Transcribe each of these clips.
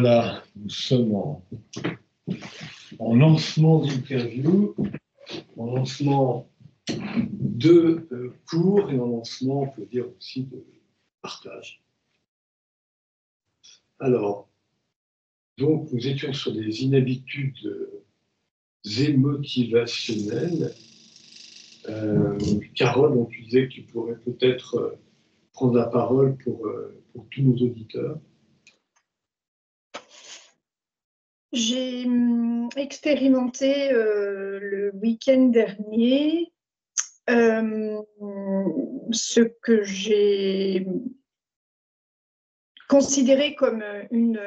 Là, nous sommes en lancement d'interview, en lancement de cours et en lancement, on peut dire aussi, de partage. Alors, donc, nous étions sur des inhabitudes émotivationnelles. Carole, on tu disait que tu pourrais peut-être prendre la parole pour tous nos auditeurs. J'ai expérimenté le week-end dernier ce que j'ai considéré comme une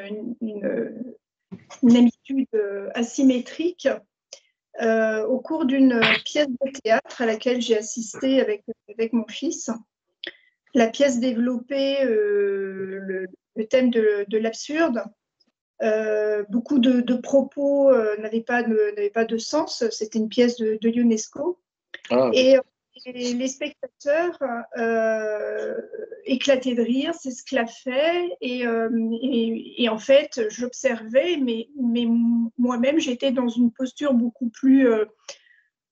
habitude asymétrique au cours d'une pièce de théâtre à laquelle j'ai assisté avec mon fils. La pièce développait le thème de l'absurde. Beaucoup de propos n'avaient pas de sens. C'était une pièce de Ionesco. Ah. Et les spectateurs éclataient de rire, c'est ce que l'a fait. Et en fait, j'observais, mais moi-même, j'étais dans une posture beaucoup plus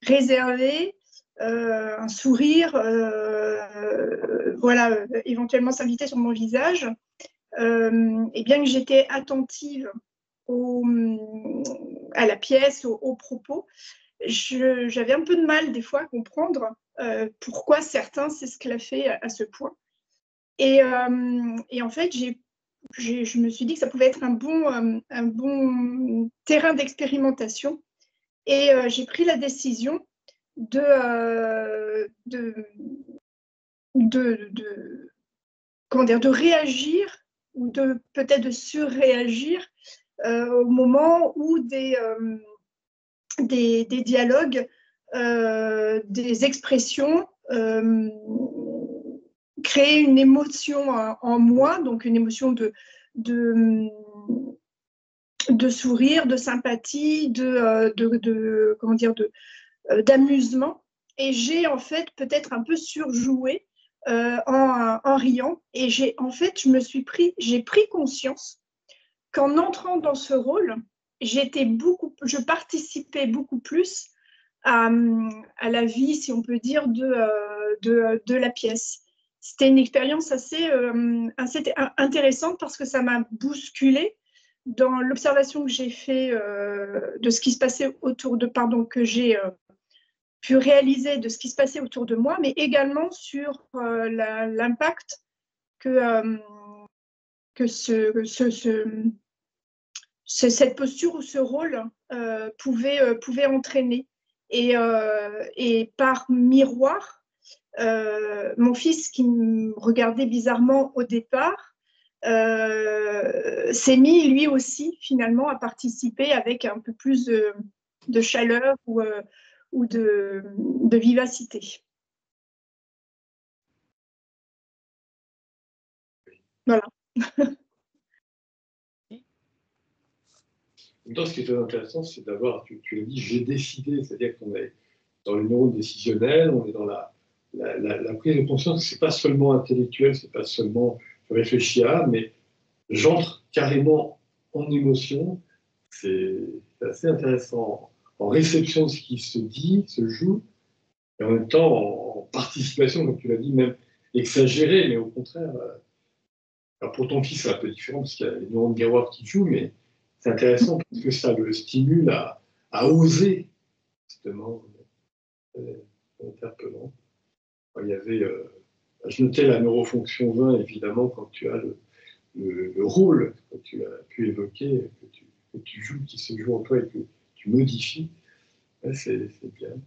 réservée, un sourire, voilà, éventuellement s'inviter sur mon visage. Et bien que j'étais attentive à la pièce, aux propos, j'avais un peu de mal des fois à comprendre pourquoi certains s'esclaffaient à ce point. Et en fait, je me suis dit que ça pouvait être un bon terrain d'expérimentation. Et j'ai pris la décision de réagir ou peut-être de surréagir au moment où des dialogues, des expressions créer une émotion en moi, donc une émotion de sourire, de sympathie, d'amusement. Et j'ai en fait peut-être un peu surjoué en riant. Et j'ai pris conscience qu'en entrant dans ce rôle, je participais beaucoup plus à la vie, si on peut dire, de la pièce. C'était une expérience assez intéressante parce que ça m'a bousculée dans l'observation que j'ai fait de ce qui se passait que j'ai pu réaliser de ce qui se passait autour de moi, mais également sur l'impact que cette posture ou ce rôle pouvait entraîner. Et par miroir, mon fils, qui me regardait bizarrement au départ, s'est mis lui aussi finalement à participer avec un peu plus de chaleur ou de vivacité. Voilà. Ce qui est très intéressant, c'est d'avoir, tu l'as dit, j'ai décidé, c'est-à-dire qu'on est dans le neurone décisionnel, on est dans la prise de conscience, c'est pas seulement intellectuel, c'est pas seulement je réfléchis à, mais j'entre carrément en émotion. C'est assez intéressant, en réception de ce qui se dit, se joue, et en même temps en participation, comme tu l'as dit, même exagéré, mais au contraire. Alors pour ton fils, c'est un peu différent parce qu'il y a les neurones miroirs qui jouent, mais c'est intéressant parce que ça le stimule à oser, justement, interpellant. Il y avait, je notais la neurofonction 20, évidemment, quand tu as le rôle que tu as pu évoquer, que tu joues, qui se joue en toi et que tu modifies. C'est bien.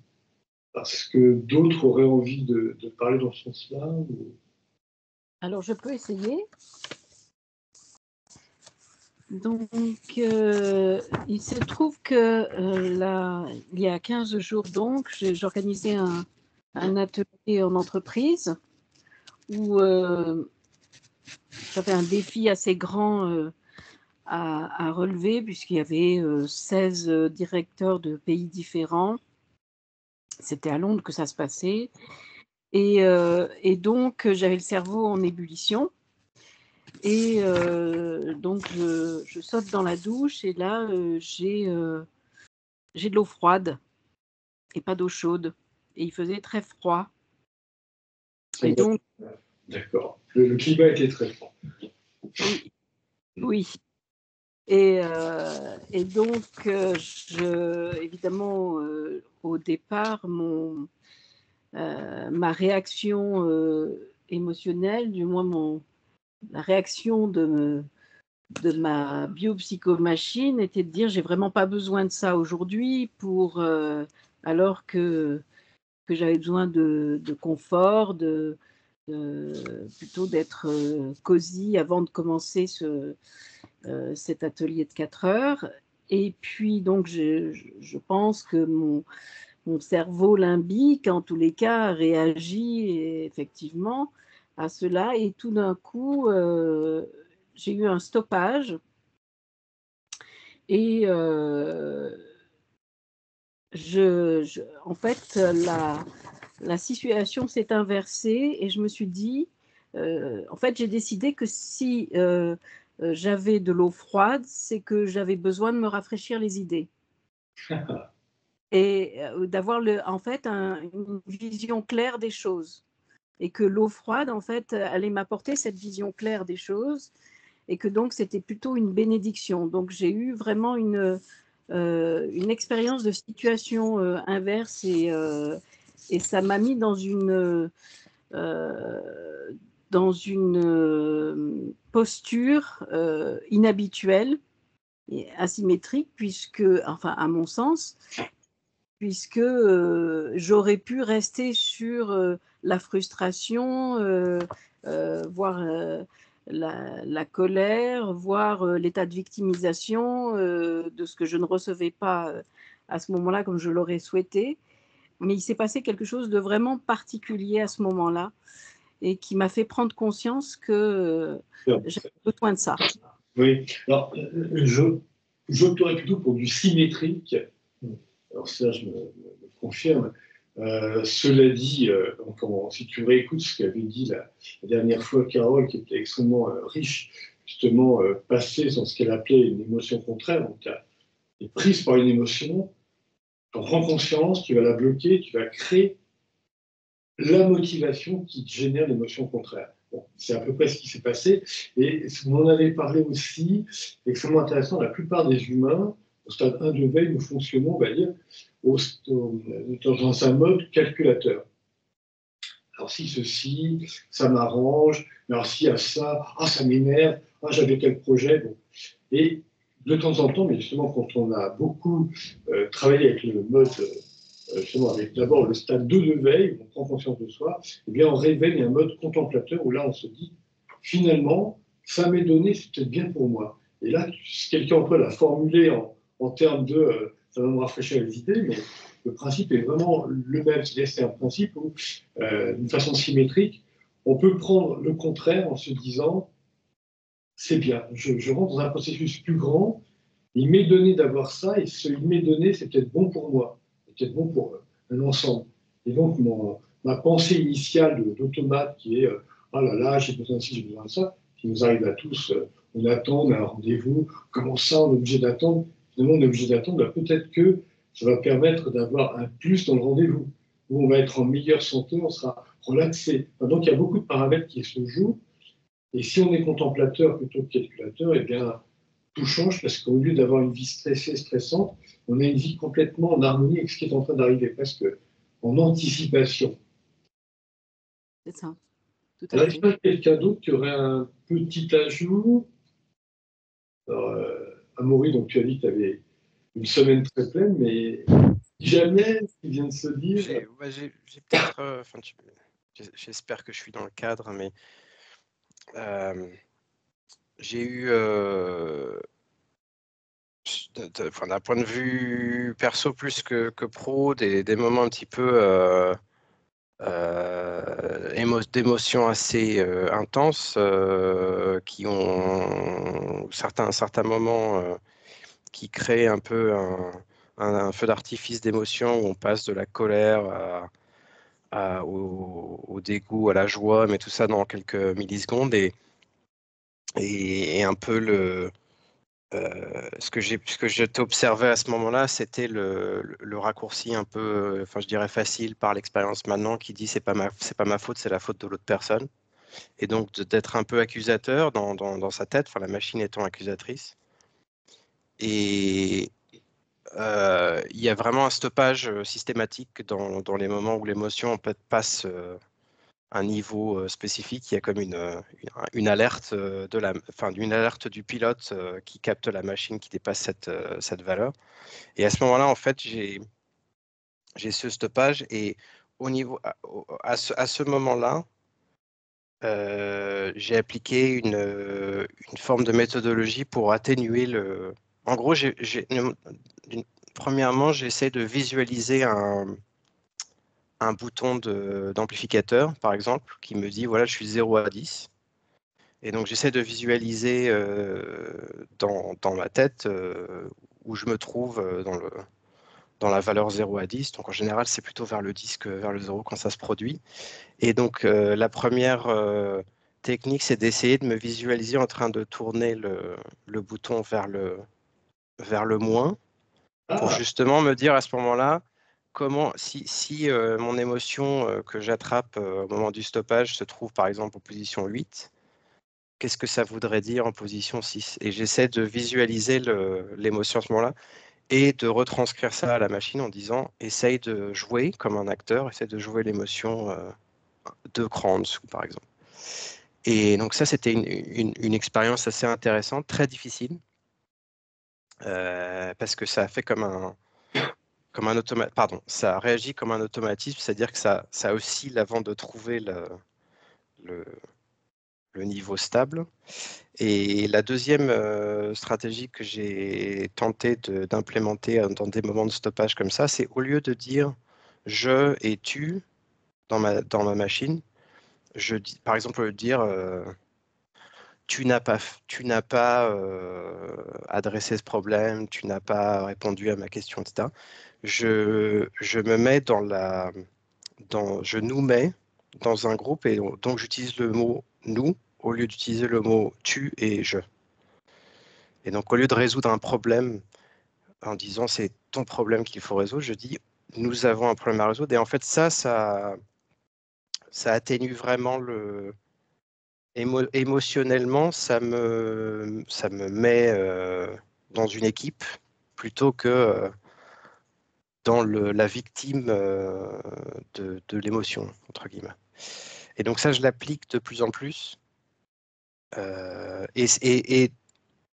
Parce que d'autres auraient envie de parler dans ce sens-là ou... Alors, je peux essayer. Donc, il se trouve que il y a 15 jours, donc, j'organisais un atelier en entreprise où j'avais un défi assez grand à relever, puisqu'il y avait 16 directeurs de pays différents. C'était à Londres que ça se passait. Et donc, j'avais le cerveau en ébullition. Et donc, je saute dans la douche et là, j'ai de l'eau froide et pas d'eau chaude. Et il faisait très froid. Et donc, d'accord. Le climat était très froid. oui, oui. Et donc, évidemment, au départ, ma réaction émotionnelle, du moins la réaction de ma biopsychomachine était de dire j'ai vraiment pas besoin de ça aujourd'hui alors que j'avais besoin de confort, plutôt d'être cosy avant de commencer cet atelier de 4 heures. Et puis donc je pense que mon cerveau limbique, en tous les cas, réagit effectivement à cela. Et tout d'un coup, j'ai eu un stoppage. Et en fait, la situation s'est inversée et je me suis dit, en fait, j'ai décidé que si j'avais de l'eau froide, c'est que j'avais besoin de me rafraîchir les idées. Et d'avoir en fait une vision claire des choses. Et que l'eau froide, en fait, allait m'apporter cette vision claire des choses. Et que donc, c'était plutôt une bénédiction. Donc, j'ai eu vraiment une expérience de situation inverse et ça m'a mis dans une posture inhabituelle et asymétrique, puisque, enfin, à mon sens, puisque j'aurais pu rester sur la frustration, voire la colère, voire l'état de victimisation de ce que je ne recevais pas à ce moment-là comme je l'aurais souhaité. Mais il s'est passé quelque chose de vraiment particulier à ce moment-là et qui m'a fait prendre conscience que j'avais besoin de ça. Oui, alors j'opterais plutôt pour du symétrique. Alors ça, je me confirme. Cela dit, si tu réécoutes ce qu'avait dit la dernière fois Carole, qui était extrêmement riche, justement, passée sur ce qu'elle appelait une émotion contraire, donc tu es prise par une émotion, tu en prends conscience, tu vas la bloquer, tu vas créer la motivation qui génère l'émotion contraire. Bon, c'est à peu près ce qui s'est passé. Et on en avait parlé aussi, extrêmement intéressant, la plupart des humains, au stade 1 de veille, nous fonctionnons, on va dire, dans un mode calculateur. Alors si ceci, ça m'arrange, mais alors s'il y a ça, ça m'énerve, j'avais tel projet. Bon. Et de temps en temps, mais justement quand on a beaucoup travaillé avec le mode, justement avec d'abord le stade 2 de veille, où on prend conscience de soi, eh bien on réveille un mode contemplateur où là on se dit, finalement, ça m'est donné, c'est peut-être bien pour moi. Et là, si quelqu'un peut la formuler en termes de ça va me rafraîchir les idées, mais le principe est vraiment le même. C'est un principe où, d'une façon symétrique, on peut prendre le contraire en se disant c'est bien, je rentre dans un processus plus grand, il m'est donné d'avoir ça, et ce il m'est donné, c'est peut-être bon pour moi, c'est peut-être bon pour un ensemble. Et donc, ma pensée initiale d'automate qui est oh là là, j'ai besoin de ci, j'ai besoin de ça, qui nous arrive à tous, on attend, on a un rendez-vous, comment ça, on est obligé d'attendre. Finalement, on est obligé d'attendre, peut-être que ça va permettre d'avoir un plus dans le rendez-vous, où on va être en meilleure santé, on sera relaxé. Enfin, donc, il y a beaucoup de paramètres qui se jouent. Et si on est contemplateur plutôt que calculateur, eh bien, tout change parce qu'au lieu d'avoir une vie stressée, stressante, on a une vie complètement en harmonie avec ce qui est en train d'arriver, presque en anticipation. C'est ça, tout à Alors, fait. est-ce qu'il y a quelqu'un d'autre qui aurait un petit ajout? Alors, Amaury, donc tu as dit que tu avais une semaine très pleine, mais jamais il vient de se dire... J'ai peut-être... j'espère que je suis dans le cadre, mais j'ai eu... d'un point de vue perso plus que pro, des moments un petit peu d'émotions assez intenses qui ont certains moments qui créent un peu un feu d'artifice d'émotions où on passe de la colère au dégoût, à la joie, mais tout ça dans quelques millisecondes. Et Et un peu ce que je t'ai observé à ce moment-là, c'était le raccourci un peu, enfin je dirais facile par l'expérience maintenant, qui dit c'est pas ma faute, c'est la faute de l'autre personne. Et donc d'être un peu accusateur dans sa tête, enfin la machine étant accusatrice. Et il y a vraiment un stoppage systématique dans les moments où l'émotion passe un niveau spécifique. Il y a comme une alerte une alerte du pilote qui capte la machine qui dépasse cette valeur. Et à ce moment-là, en fait, j'ai ce stoppage et au niveau à ce moment-là, j'ai appliqué une forme de méthodologie pour atténuer le. En gros, premièrement, j'essaie de visualiser un bouton d'amplificateur, par exemple, qui me dit voilà, je suis 0 à 10. Et donc, j'essaie de visualiser dans ma tête où je me trouve dans la valeur 0 à 10. Donc, en général, c'est plutôt vers le 10 que vers le 0 quand ça se produit. Et donc, la première technique, c'est d'essayer de me visualiser en train de tourner le bouton vers le moins pour justement me dire à ce moment-là, comment, si mon émotion que j'attrape au moment du stoppage se trouve par exemple en position 8, qu'est-ce que ça voudrait dire en position 6? Et j'essaie de visualiser l'émotion à ce moment-là et de retranscrire ça à la machine en disant, essaye de jouer comme un acteur, essaye de jouer l'émotion 2 crans en dessous, par exemple. Et donc ça, c'était une expérience assez intéressante, très difficile, parce que ça a fait comme un ça réagit comme un automatisme, c'est-à-dire que ça oscille avant de trouver le niveau stable. Et la deuxième stratégie que j'ai tenté d'implémenter dans des moments de stoppage comme ça, c'est au lieu de dire je et tu dans ma machine, par exemple, au lieu de dire tu n'as pas adressé ce problème, tu n'as pas répondu à ma question, etc. Je me mets je nous mets dans un groupe et donc j'utilise le mot nous au lieu d'utiliser le mot tu et je. Et donc au lieu de résoudre un problème en disant c'est ton problème qu'il faut résoudre, je dis nous avons un problème à résoudre. Et en fait ça atténue vraiment émotionnellement, ça me met dans une équipe plutôt que dans la victime de l'émotion, entre guillemets. Et donc ça, je l'applique de plus en plus. Et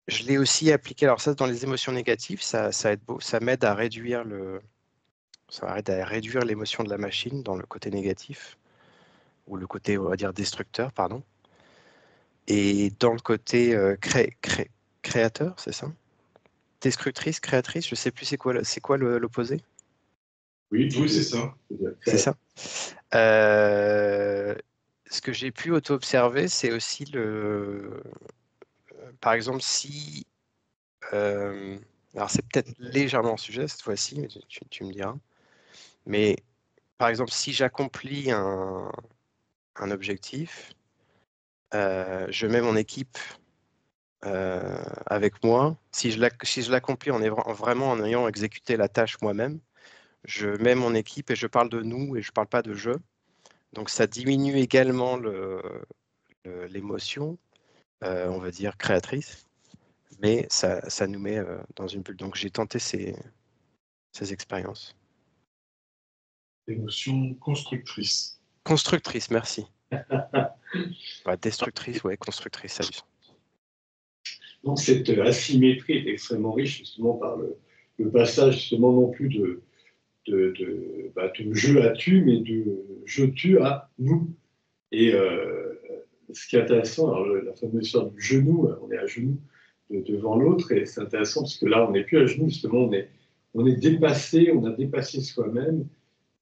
je l'ai aussi appliqué, alors ça, dans les émotions négatives, ça m'aide à réduire l'émotion de la machine dans le côté négatif, ou le côté, on va dire, destructeur, pardon. Et dans le côté créateur, c'est ça? Destructrice, créatrice, je ne sais plus c'est quoi l'opposé? Oui, c'est ça. C'est ça. Ce que j'ai pu auto-observer, c'est aussi par exemple, si... alors c'est peut-être légèrement sujet cette fois-ci, mais tu me diras. Mais par exemple, si j'accomplis un objectif, je mets mon équipe avec moi. Si je l'accomplis vraiment en ayant exécuté la tâche moi-même, je mets mon équipe et je parle de nous et je ne parle pas de je. Donc ça diminue également l'émotion, on va dire créatrice, mais ça nous met dans une bulle. Donc j'ai tenté ces expériences. Émotion constructrice. Constructrice, merci. Destructrice, ouais, constructrice, ça a du sens. Donc cette asymétrie est extrêmement riche justement par le passage justement non plus de je à tu, mais de je tu à nous. Et ce qui est intéressant, alors la fameuse histoire du genou, on est à genoux devant l'autre, et c'est intéressant parce que là, on n'est plus à genoux, justement, on est dépassé, on a dépassé soi-même,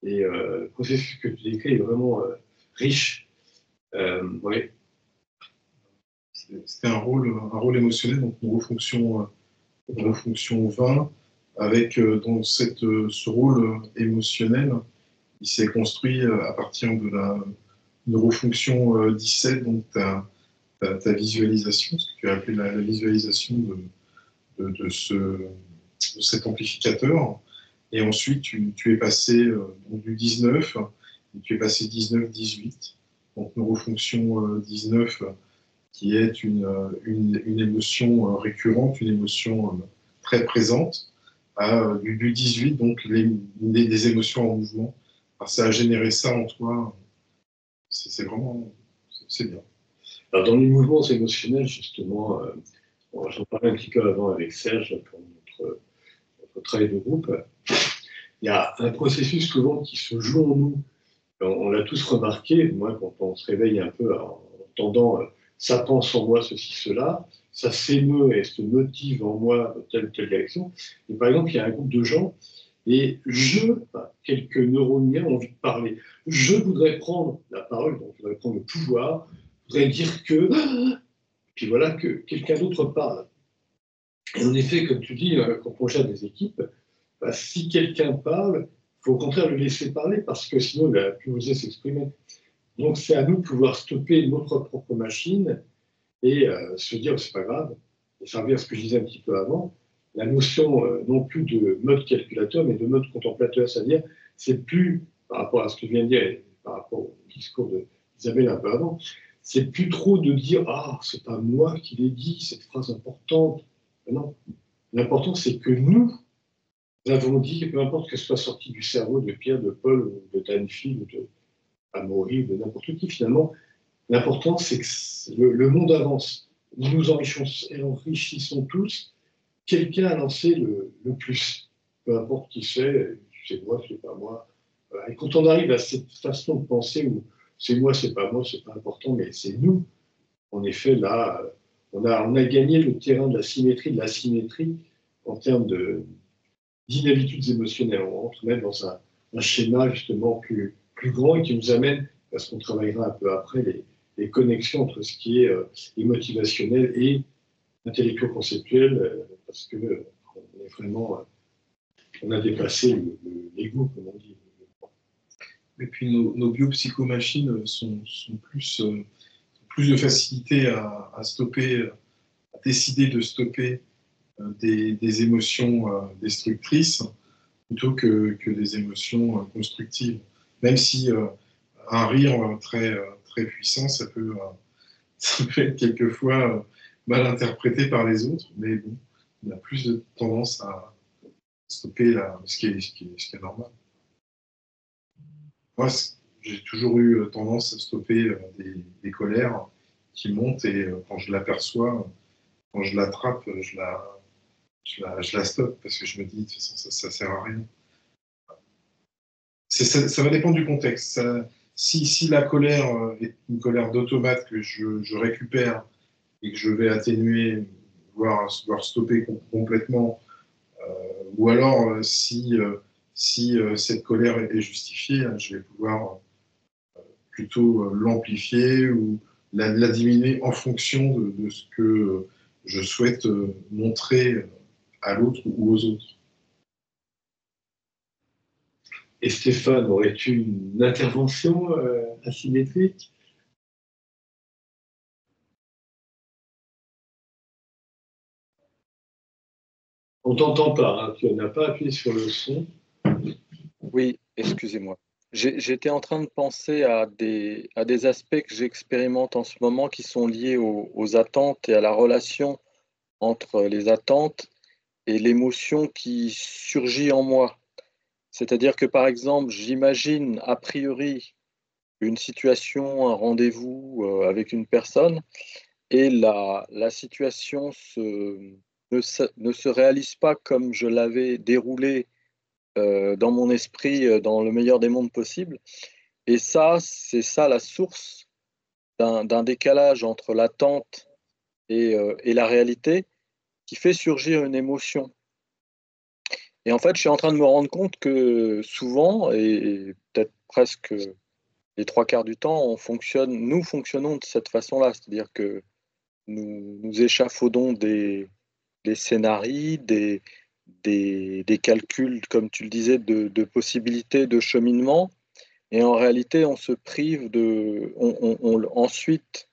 et le processus que tu décris est vraiment riche. Ouais. C'était un rôle émotionnel, donc une refonction 20, avec dans ce rôle émotionnel, il s'est construit à partir de la neurofonction 17, donc tu as ta visualisation, ce que tu as appelé la visualisation de cet amplificateur. Et ensuite, tu es passé donc du 19, et tu es passé 19-18. Donc neurofonction 19, qui est une émotion récurrente, une émotion très présente, à du 18, donc des émotions en mouvement. Alors, ça a généré ça en toi. C'est vraiment, c'est bien. Alors, dans les mouvements émotionnels, justement, j'en parlais un petit peu avant avec Serge pour notre travail de groupe. Il y a un processus souvent qui se joue en nous. On l'a tous remarqué. Moi, quand on se réveille un peu en entendant ça pense en moi ceci, cela, ça s'émeut et se motive en moi dans telle ou telle direction. Et par exemple, il y a un groupe de gens et quelques neuroniens ont envie de parler. Je voudrais prendre la parole, donc je voudrais prendre le pouvoir, je voudrais dire que, puis voilà, que quelqu'un d'autre parle. Et en effet, comme tu dis, quand on gère des équipes, si quelqu'un parle, il faut au contraire le laisser parler parce que sinon il va plus oser s'exprimer. Donc c'est à nous de pouvoir stopper notre propre machine et se dire c'est pas grave. Et ça revient à ce que je disais un petit peu avant, la notion non plus de mode calculateur mais de mode contemplateur, c'est-à-dire c'est plus par rapport à ce que je viens de dire et par rapport au discours d'Isabelle un peu avant, c'est plus trop de dire ah c'est pas moi qui l'ai dit cette phrase importante. Non, l'important c'est que nous avons dit, peu importe que ce soit sorti du cerveau de Pierre, de Paul, de Danfi, ou de Amaury, ou de n'importe qui, finalement, l'important, c'est que le monde avance. Nous nous enrichissons tous. Quelqu'un a lancé le plus. Peu importe qui c'est moi, c'est pas moi. Voilà. Et quand on arrive à cette façon de penser où c'est moi, c'est pas moi, c'est pas important, mais c'est nous, en effet, là, on a gagné le terrain de la symétrie, de l'asymétrie, en termes d'inhabitudes émotionnelles. On rentre même dans un schéma justement plus grand et qui nous amène, parce qu'on travaillera un peu après, les connexions entre ce qui est motivationnel et intellectuel-conceptuel, parce que on est vraiment, on a dépassé l'ego, comme on dit. Et puis nos biopsychomachines sont plus de facilité à stopper, à décider de stopper des émotions destructrices plutôt que des émotions constructives. Même si un rire très puissant, ça peut être quelquefois mal interprété par les autres, mais bon, on a plus de tendance à stopper ce qui est normal. Moi, j'ai toujours eu tendance à stopper des colères qui montent et quand je l'aperçois, quand je l'attrape, je la stoppe parce que je me dis, de toute façon, ça sert à rien. Ça va dépendre du contexte. Si la colère est une colère d'automate que je récupère et que je vais atténuer, voire stopper complètement, ou alors si cette colère est justifiée, je vais pouvoir plutôt l'amplifier ou la diminuer en fonction de ce que je souhaite montrer à l'autre ou aux autres. Et Stéphane, aurais-tu une intervention asymétrique? On t'entend pas, hein, tu n'as pas appuyé sur le son. Oui, excusez-moi. J'étais en train de penser à des aspects que j'expérimente en ce moment qui sont liés aux attentes et à la relation entre les attentes et l'émotion qui surgit en moi. C'est-à-dire que, par exemple, j'imagine a priori une situation, un rendez-vous avec une personne, et la situation ne se réalise pas comme je l'avais déroulé dans mon esprit, dans le meilleur des mondes possibles. Et ça, c'est ça la source d'un décalage entre l'attente et la réalité qui fait surgir une émotion. Et en fait, je suis en train de me rendre compte que souvent, et peut-être presque les 3/4 du temps, nous fonctionnons de cette façon-là, c'est-à-dire que nous échafaudons des scénarios, des calculs, comme tu le disais, de possibilités de cheminement, et en réalité, on se prive ensuite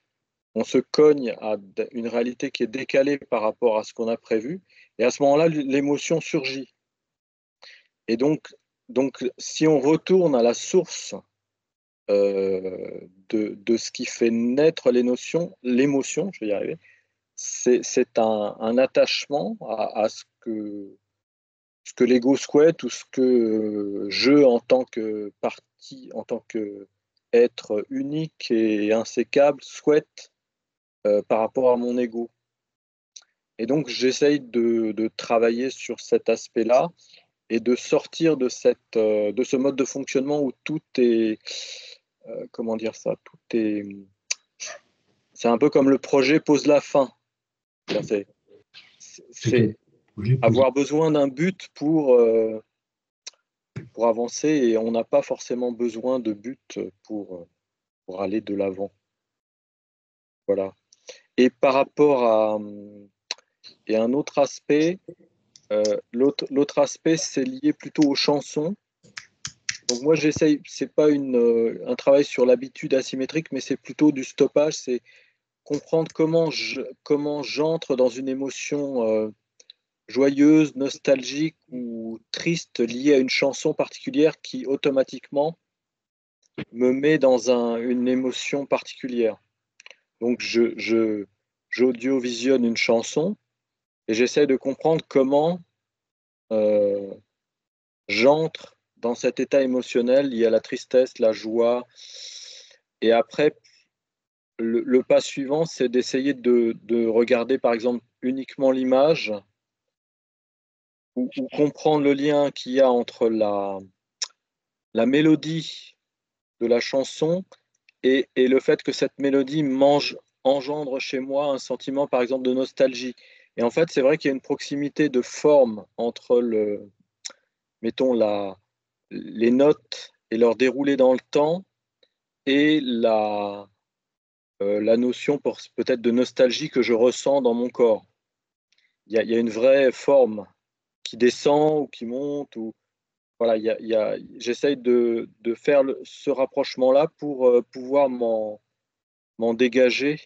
on se cogne à une réalité qui est décalée par rapport à ce qu'on a prévu, et à ce moment-là, l'émotion surgit. Et donc, si on retourne à la source de ce qui fait naître l'émotion, je vais y arriver, c'est un attachement à ce que l'ego souhaite, ou ce que je, en tant que partie, en tant qu'être unique et insécable, souhaite par rapport à mon ego. Et donc, j'essaye de travailler sur cet aspect-là et de sortir de ce mode de fonctionnement où tout est, comment dire ça, c'est un peu comme le projet pose la fin. C'est avoir besoin d'un but pour avancer, et on n'a pas forcément besoin de but pour aller de l'avant. Voilà. Et par rapport à un autre aspect, l'autre aspect, c'est lié plutôt aux chansons. Donc moi, j'essaye, c'est pas un travail sur l'habitude asymétrique, mais c'est plutôt du stoppage, c'est comprendre comment j'entre dans une émotion joyeuse, nostalgique ou triste liée à une chanson particulière qui automatiquement me met dans une émotion particulière. Donc j'audio-visionne une chanson et j'essaie de comprendre comment j'entre dans cet état émotionnel lié à la tristesse, la joie. Et après, le pas suivant, c'est d'essayer de regarder par exemple uniquement l'image, ou comprendre le lien qu'il y a entre la mélodie de la chanson et le fait que cette mélodie engendre chez moi un sentiment par exemple de nostalgie. Et en fait, c'est vrai qu'il y a une proximité de forme entre mettons, les notes et leur déroulé dans le temps, et la notion peut-être de nostalgie que je ressens dans mon corps. Il y a une vraie forme qui descend ou qui monte. Voilà, j'essaye de faire ce rapprochement-là pour pouvoir m'en dégager.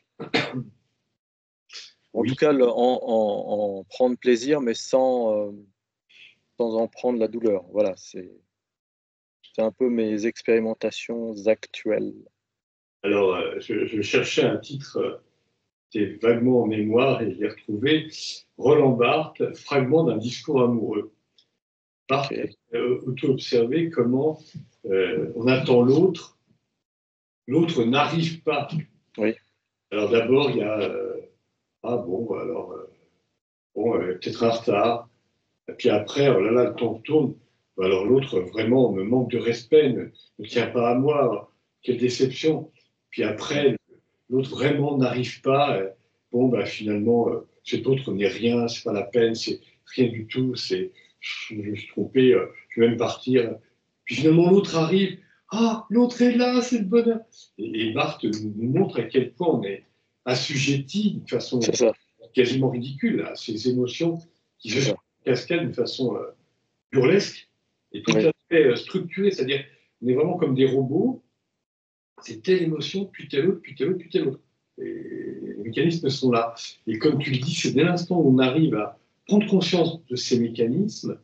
En tout cas, en prendre plaisir, mais sans en prendre la douleur. Voilà, c'est un peu mes expérimentations actuelles. Alors, je cherchais un titre qui est vaguement en mémoire, et je l'ai retrouvé. Roland Barthes, Fragment d'un discours amoureux. Barthes a auto-observé comment on attend l'autre n'arrive pas. Oui. Alors d'abord, il y a peut-être un retard. Et puis après, oh là là, le temps tourne. Alors l'autre, vraiment, me manque de respect, ne tient pas à moi. Quelle déception. Puis après, l'autre vraiment n'arrive pas. Finalement, cet autre n'est rien, c'est pas la peine, c'est rien du tout. Je me suis trompé, je vais même partir. Puis finalement, l'autre arrive. Ah, l'autre est là, c'est le bonheur. Et Barthes nous montre à quel point on est assujetti de façon quasiment ridicule à ces émotions qui se cascadent de façon burlesque et tout à fait structurée. C'est-à-dire, on est vraiment comme des robots. C'est telle émotion, puis telle autre, puis telle autre, puis telle autre. Et les mécanismes sont là. Et comme tu le dis, c'est dès l'instant où on arrive à prendre conscience de ces mécanismes,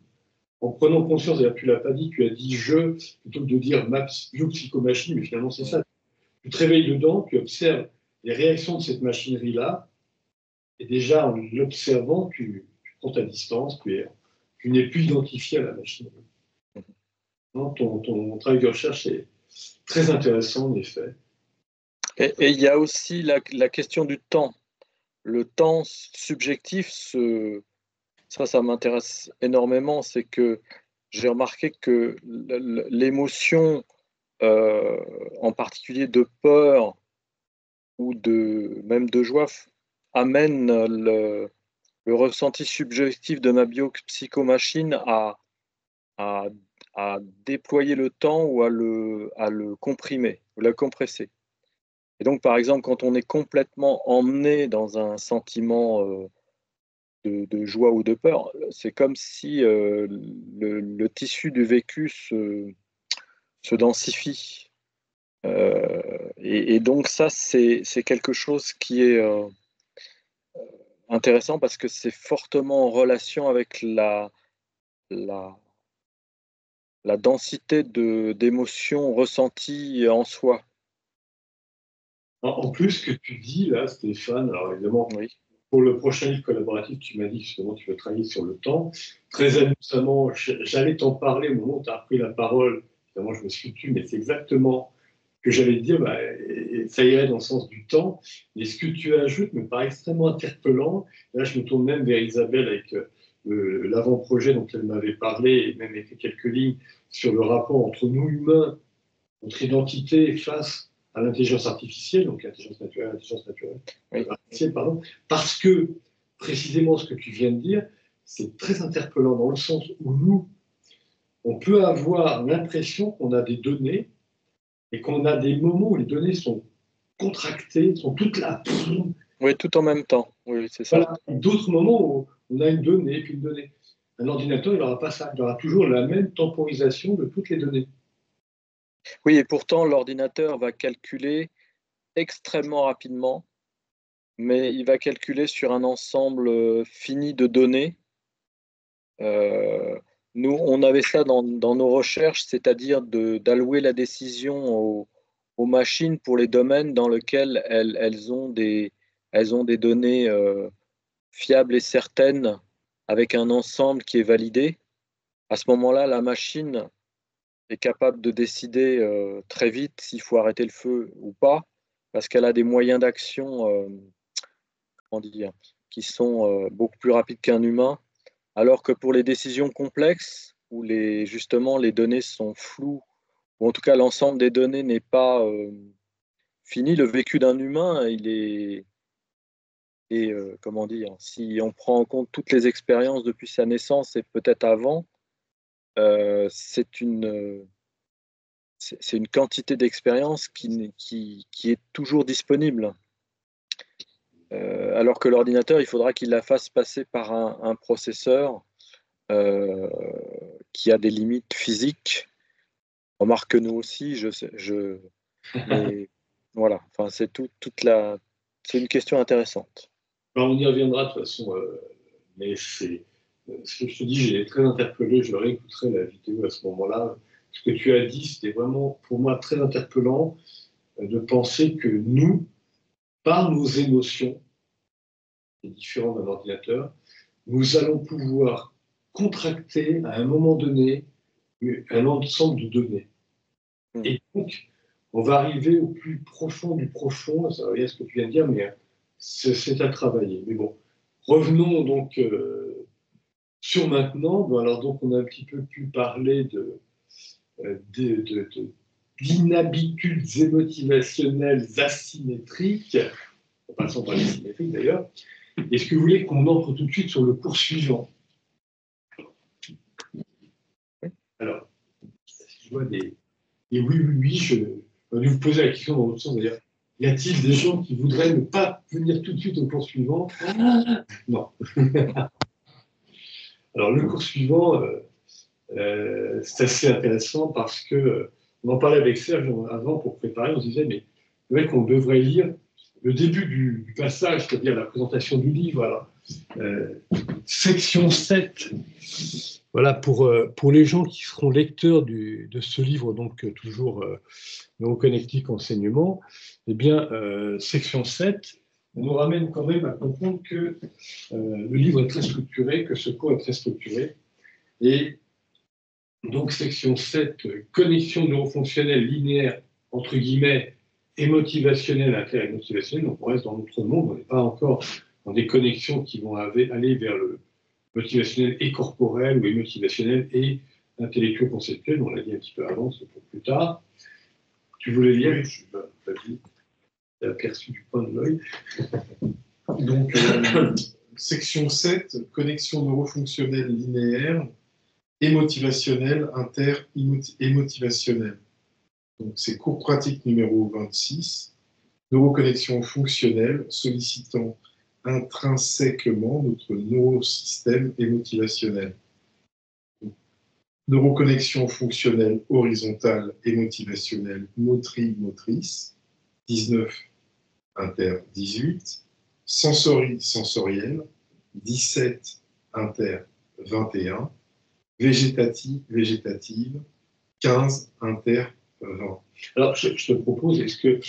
en prenant conscience, d'ailleurs tu ne l'as pas dit, tu as dit je, plutôt que de dire ma biopsychomachine, mais finalement c'est ça. Tu te réveilles dedans, tu observes les réactions de cette machinerie-là, et déjà en l'observant, tu prends ta distance, tu n'es plus identifié à la machinerie. Non, ton travail de recherche est très intéressant, en effet. Et il y a aussi la question du temps. Le temps subjectif, ça m'intéresse énormément. C'est que j'ai remarqué que l'émotion, en particulier de peur ou même de joie, amène le ressenti subjectif de ma biopsychomachine à déployer le temps ou à le comprimer, ou la compresser. Et donc, par exemple, quand on est complètement emmené dans un sentiment de joie ou de peur, c'est comme si le tissu du vécu se densifie. Et donc ça, c'est quelque chose qui est intéressant parce que c'est fortement en relation avec la densité d'émotions ressenties en soi. En plus, ce que tu dis là, Stéphane, alors évidemment, Oui. pour le prochain livre collaboratif, tu m'as dit justement tu veux travailler sur le temps. Très amusamment, j'allais t'en parler au moment où tu as pris la parole. Évidemment, je me suis tué, mais c'est exactement ce que j'allais te dire. Bah, ça irait dans le sens du temps. Et ce que tu ajoutes me paraît extrêmement interpellant. Là, je me tourne même vers Isabelle avec l'avant-projet dont elle m'avait parlé et même écrit quelques lignes sur le rapport entre nous humains, notre identité face à l'intelligence artificielle, donc l'intelligence naturelle, Oui. artificielle, pardon, parce que précisément ce que tu viens de dire, c'est très interpellant dans le sens où nous, on peut avoir l'impression qu'on a des données et qu'on a des moments où les données sont contractées, sont toutes là. Oui, tout en même temps. Oui, c'est ça. Voilà. D'autres moments où on a une donnée, puis une donnée. Un ordinateur, il n'aura pas ça. Il aura toujours la même temporisation de toutes les données. Oui, et pourtant, l'ordinateur va calculer extrêmement rapidement, mais il va calculer sur un ensemble fini de données. Nous, on avait ça dans nos recherches, c'est-à-dire d'allouer la décision aux machines pour les domaines dans lesquels elles ont des données fiables et certaines avec un ensemble qui est validé. À ce moment-là, la machine est capable de décider très vite s'il faut arrêter le feu ou pas, parce qu'elle a des moyens d'action comment dire, qui sont beaucoup plus rapides qu'un humain. Alors que pour les décisions complexes, où justement les données sont floues, ou en tout cas l'ensemble des données n'est pas fini, le vécu d'un humain, il est, comment dire, si on prend en compte toutes les expériences depuis sa naissance et peut-être avant, c'est une quantité d'expérience qui est toujours disponible. Alors que l'ordinateur, il faudra qu'il la fasse passer par un processeur qui a des limites physiques. Remarque que nous aussi, mais voilà, enfin, c'est c'est une question intéressante. Alors, on y reviendra de toute façon, mais c'est ce que je te dis, j'ai été très interpellé, je réécouterai la vidéo à ce moment-là. Ce que tu as dit, c'était vraiment pour moi très interpellant de penser que nous, par nos émotions, c'est différent d'un ordinateur, nous allons pouvoir contracter à un moment donné un ensemble de données. Et donc, on va arriver au plus profond du profond, ça revient à ce que tu viens de dire, mais c'est à travailler. Mais bon, revenons donc sur maintenant. Bon, alors donc, on a un petit peu pu parler d'inhabitudes émotivationnelles asymétriques, en passant par les symétriques d'ailleurs. Est-ce que vous voulez qu'on entre tout de suite sur le cours suivant? Alors, je vois des oui, je vais vous poser la question dans l'autre sens, d'ailleurs. Y a-t-il des gens qui voudraient ne pas venir tout de suite au cours suivant? Non. Alors, le cours suivant, c'est assez intéressant parce que on en parlait avec Serge avant pour préparer, on se disait, mais c'est vrai qu'on devrait lire le début du passage, c'est-à-dire la présentation du livre, alors, section 7. Voilà, pour les gens qui seront lecteurs de ce livre, donc toujours Neuroconnectique Enseignement, eh bien, section 7, on nous ramène quand même à comprendre que le livre est très structuré, que ce cours est très structuré. Et donc, section 7, connexion neurofonctionnelle linéaire, entre guillemets, et motivationnelle, inter-émotivationnelle. Donc, on reste dans notre monde, on n'est pas encore dans des connexions qui vont aller vers le motivationnel et corporel, ou émotivationnel et intellectuel conceptuel. On l'a dit un petit peu avant, c'est pour plus tard. Tu voulais lire? Oui, je suis aperçu du coin de l'œil. Donc, section 7, connexion neurofonctionnelle linéaire, émotivationnelle, inter-émotivationnelle. Donc, c'est cours pratique numéro 26, neuroconnexion fonctionnelle sollicitant intrinsèquement notre neurosystème émotivationnel. Neuroconnexion fonctionnelle horizontale émotivationnelle motrice. 19 inter 18, sensoriel, 17 inter 21, végétative, 15 inter 20. Alors, je te propose, est-ce que,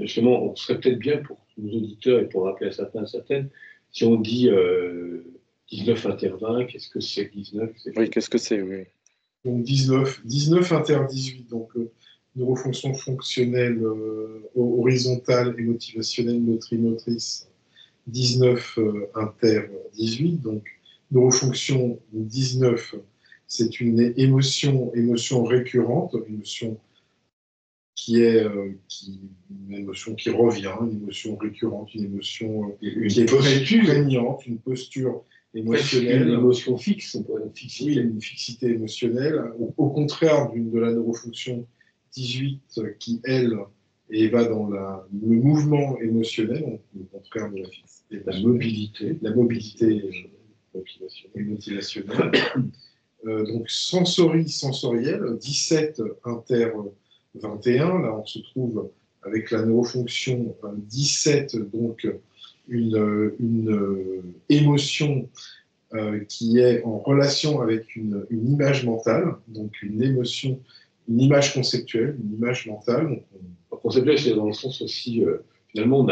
justement, on serait peut-être bien pour nos auditeurs et pour rappeler à certains, certaines, si on dit 19 inter 20, qu'est-ce que c'est que 19? Oui, qu'est-ce que c'est, oui. Donc 19 inter 18, donc neurofonction fonctionnelle horizontale et motivationnelle motrice, 19 inter 18, donc neurofonction 19, c'est une émotion récurrente, une émotion qui est une émotion qui revient, une émotion récurrente, une émotion qui est prégnante, une posture émotionnelle. Une émotion fixe, on pourrait fixité. Oui, une fixité émotionnelle, au contraire de la neurofonction 18 qui, elle, va dans le mouvement émotionnel, donc le contraire de la fixité. La mobilité et motivationnelle. Donc sensoriel, 17 inter 21, là on se trouve avec la neurofonction 17, donc une émotion qui est en relation avec une image mentale, donc une image conceptuelle, une image mentale. Conceptuelle, c'est dans le sens aussi, finalement,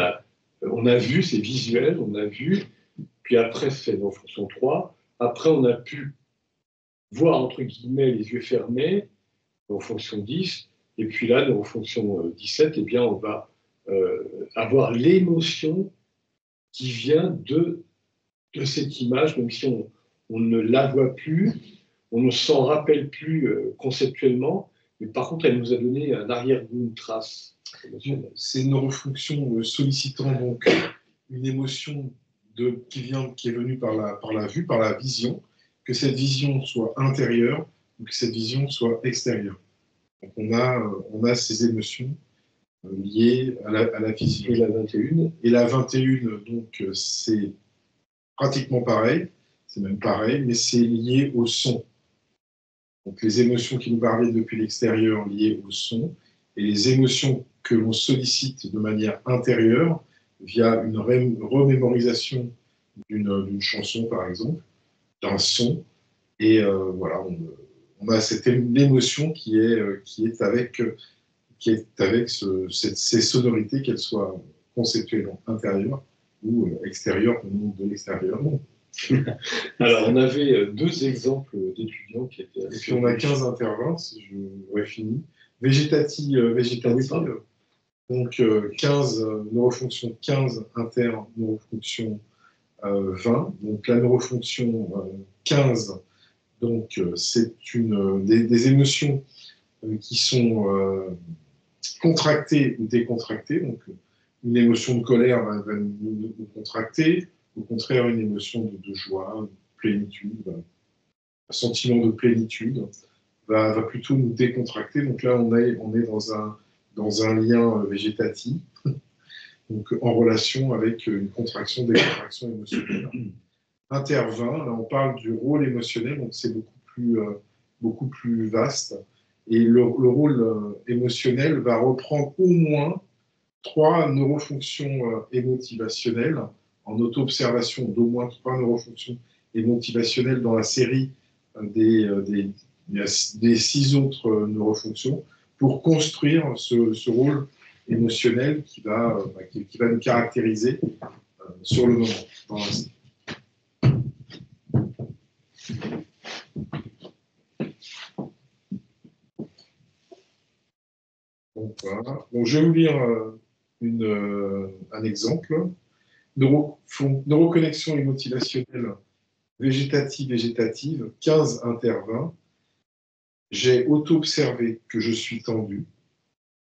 on a vu, c'est visuel, on a vu, puis après c'est dans fonction 3, après on a pu voir, entre guillemets, les yeux fermés, en fonction 10, et puis là, en fonction 17, eh bien, on va avoir l'émotion qui vient de cette image, même si on ne la voit plus, on ne s'en rappelle plus conceptuellement, mais par contre, elle nous a donné un arrière-goût, une trace émotionnelle. Ces neurofonctions sollicitant donc une émotion qui est venue par la vue, par la vision, que cette vision soit intérieure ou que cette vision soit extérieure. Donc on a ces émotions liées à la vision. Et la 21. Et la 21, donc c'est pratiquement pareil, c'est même pareil, mais c'est lié au son. Donc les émotions qui nous parviennent depuis l'extérieur liées au son, et les émotions que l'on sollicite de manière intérieure via une remémorisation d'une chanson, par exemple, d'un son, et voilà, on a cette émotion qui est avec ces sonorités, qu'elles soient conceptuellement intérieures ou extérieures, de l'extérieur. Alors, on avait deux exemples d'étudiants qui étaient... Et puis on a 15 intervalles, si j'aurais fini. Végétative. Donc 15 neurofonction 15 inter neurofonction 20. Donc la neurofonction 15, donc c'est des émotions qui sont contractées ou décontractées. Donc une émotion de colère va nous contracter, au contraire une émotion de joie, de plénitude, un sentiment de plénitude va plutôt nous décontracter. Donc là on est dans un lien végétatif, donc en relation avec une décontraction émotionnelle. Intervint, là on parle du rôle émotionnel, donc c'est beaucoup plus vaste. Et le rôle émotionnel va reprendre au moins 3 neurofonctions émotivationnelles en auto-observation d'au moins 3 neurofonctions émotivationnelles dans la série des 6 autres neurofonctions pour construire ce rôle émotionnel qui va nous caractériser sur le moment, dans l'instant. Donc, voilà. Donc, je vais vous lire un exemple. Neuroconnexion émotivationnelle végétative, 15 inter 20. J'ai auto-observé que je suis tendu.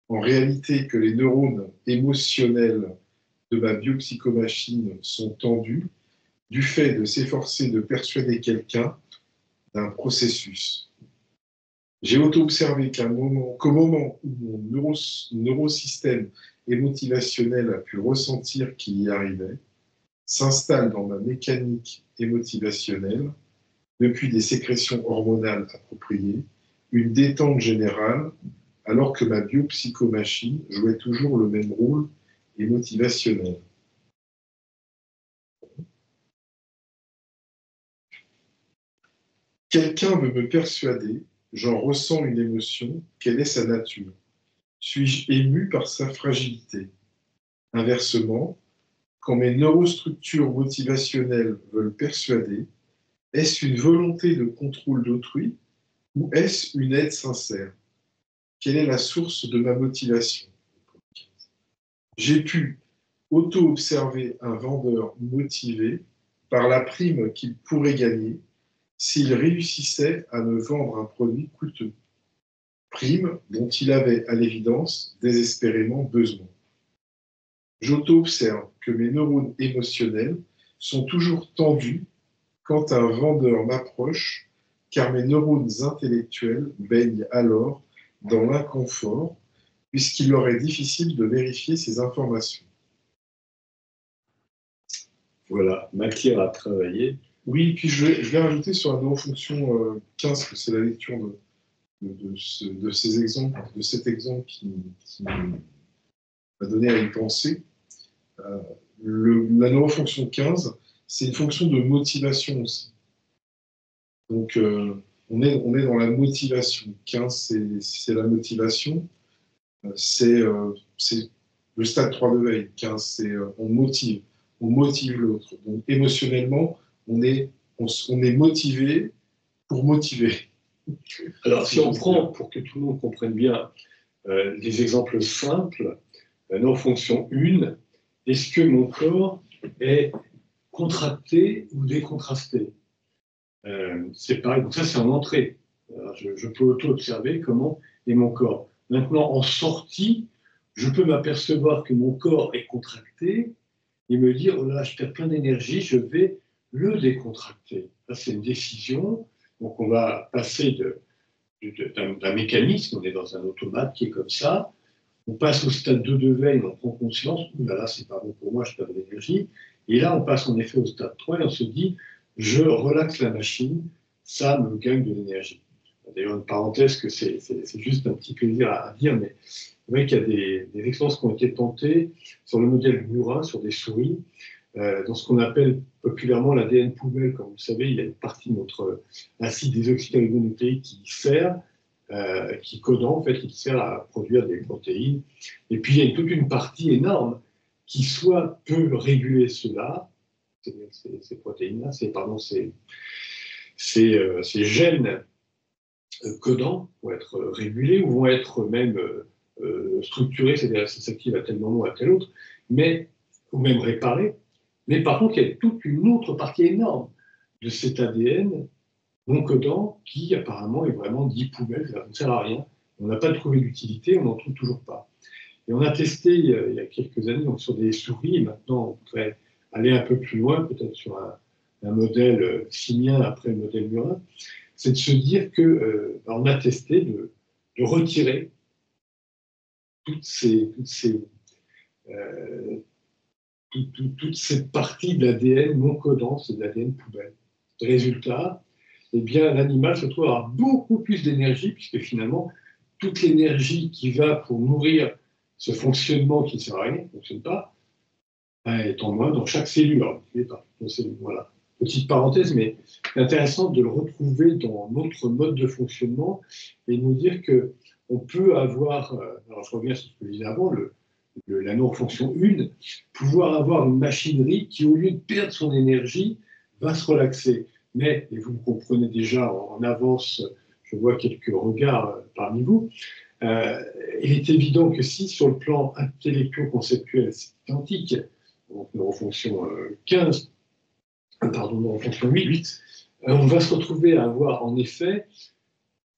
En réalité, que les neurones émotionnels de ma biopsychomachine sont tendus du fait de s'efforcer de persuader quelqu'un d'un processus. J'ai auto-observé qu'au moment où mon neurosystème émotivationnel a pu ressentir qu'il y arrivait, s'installe dans ma mécanique émotivationnelle, depuis des sécrétions hormonales appropriées, une détente générale alors que ma biopsychomachine jouait toujours le même rôle et motivationnel. Quelqu'un veut me persuader, j'en ressens une émotion, quelle est sa nature? Suis-je ému par sa fragilité? Inversement, quand mes neurostructures motivationnelles veulent persuader, est-ce une volonté de contrôle d'autrui ou est-ce une aide sincère? Quelle est la source de ma motivation? J'ai pu auto-observer un vendeur motivé par la prime qu'il pourrait gagner s'il réussissait à me vendre un produit coûteux, prime dont il avait à l'évidence désespérément besoin. J'auto-observe que mes neurones émotionnels sont toujours tendus quand un vendeur m'approche, car mes neurones intellectuels baignent alors dans l'inconfort, puisqu'il leur est difficile de vérifier ces informations. Voilà, matière à travailler. Oui, puis je vais rajouter sur la neurofonction 15, que c'est la lecture de ces exemples, de cet exemple qui m'a donné à y penser. La neurofonction 15, c'est une fonction de motivation aussi. Donc, on est dans la motivation. 15, c'est la motivation. C'est le stade 3 de veille. 15, c'est on motive l'autre. Donc, émotionnellement, on est motivé pour motiver. Alors, si on prend, pour que tout le monde comprenne bien, des exemples simples, neurofonction 1, est-ce que mon corps est contracté ou décontracté? C'est pareil, donc ça c'est en entrée. Alors, je peux auto-observer comment est mon corps. Maintenant, en sortie, je peux m'apercevoir que mon corps est contracté et me dire, oh là, je perds plein d'énergie, je vais le décontracter. Ça, c'est une décision. Donc, on va passer d'un mécanisme, on est dans un automate qui est comme ça. On passe au stade 2 de veille, on prend conscience, oh là là, c'est pas bon pour moi, je perds de l'énergie. Et là, on passe en effet au stade 3 et on se dit, je relaxe la machine, ça me gagne de l'énergie. D'ailleurs, une parenthèse que c'est juste un petit plaisir à dire, mais c'est vrai qu'il y a des expériences qui ont été tentées sur le modèle Murin, sur des souris, dans ce qu'on appelle populairement l'ADN poubelle. Comme vous le savez, il y a une partie de notre acide désoxyribonucléique qui sert, qui est codant, en fait, qui sert à produire des protéines. Et puis, il y a toute une partie énorme qui soit peut réguler cela, ces protéines-là, ces gènes codants vont être régulés ou vont être même structurés, c'est-à-dire ça s'active à tel moment ou à tel autre, ou même réparés. Mais par contre, il y a toute une autre partie énorme de cet ADN non codant qui apparemment est vraiment dit poubelle, ça ne sert à rien. On n'a pas trouvé d'utilité, on n'en trouve toujours pas. Et on a testé il y a quelques années donc, sur des souris, et maintenant on pourrait aller un peu plus loin, peut-être sur un modèle simien après le modèle Murin, c'est de se dire qu'on a testé de retirer toute cette partie de l'ADN non codant, c'est de l'ADN poubelle. Résultat, eh bien, l'animal se trouve avoir beaucoup plus d'énergie, puisque finalement, toute l'énergie qui va pour nourrir ce fonctionnement qui ne sert à rien, qui ne fonctionne pas, est en moins dans chaque cellule. Voilà. Petite parenthèse, mais c'est intéressant de le retrouver dans notre mode de fonctionnement et nous dire qu'on peut avoir, alors je reviens sur ce que je disais avant, la neurofonction 1, pouvoir avoir une machinerie qui, au lieu de perdre son énergie, va se relaxer. Mais, et vous me comprenez déjà en avance, je vois quelques regards parmi vous, il est évident que si sur le plan intellectuel-conceptuel c'est identique, donc neurofonction 15, neurofonction 8, on va se retrouver à avoir en effet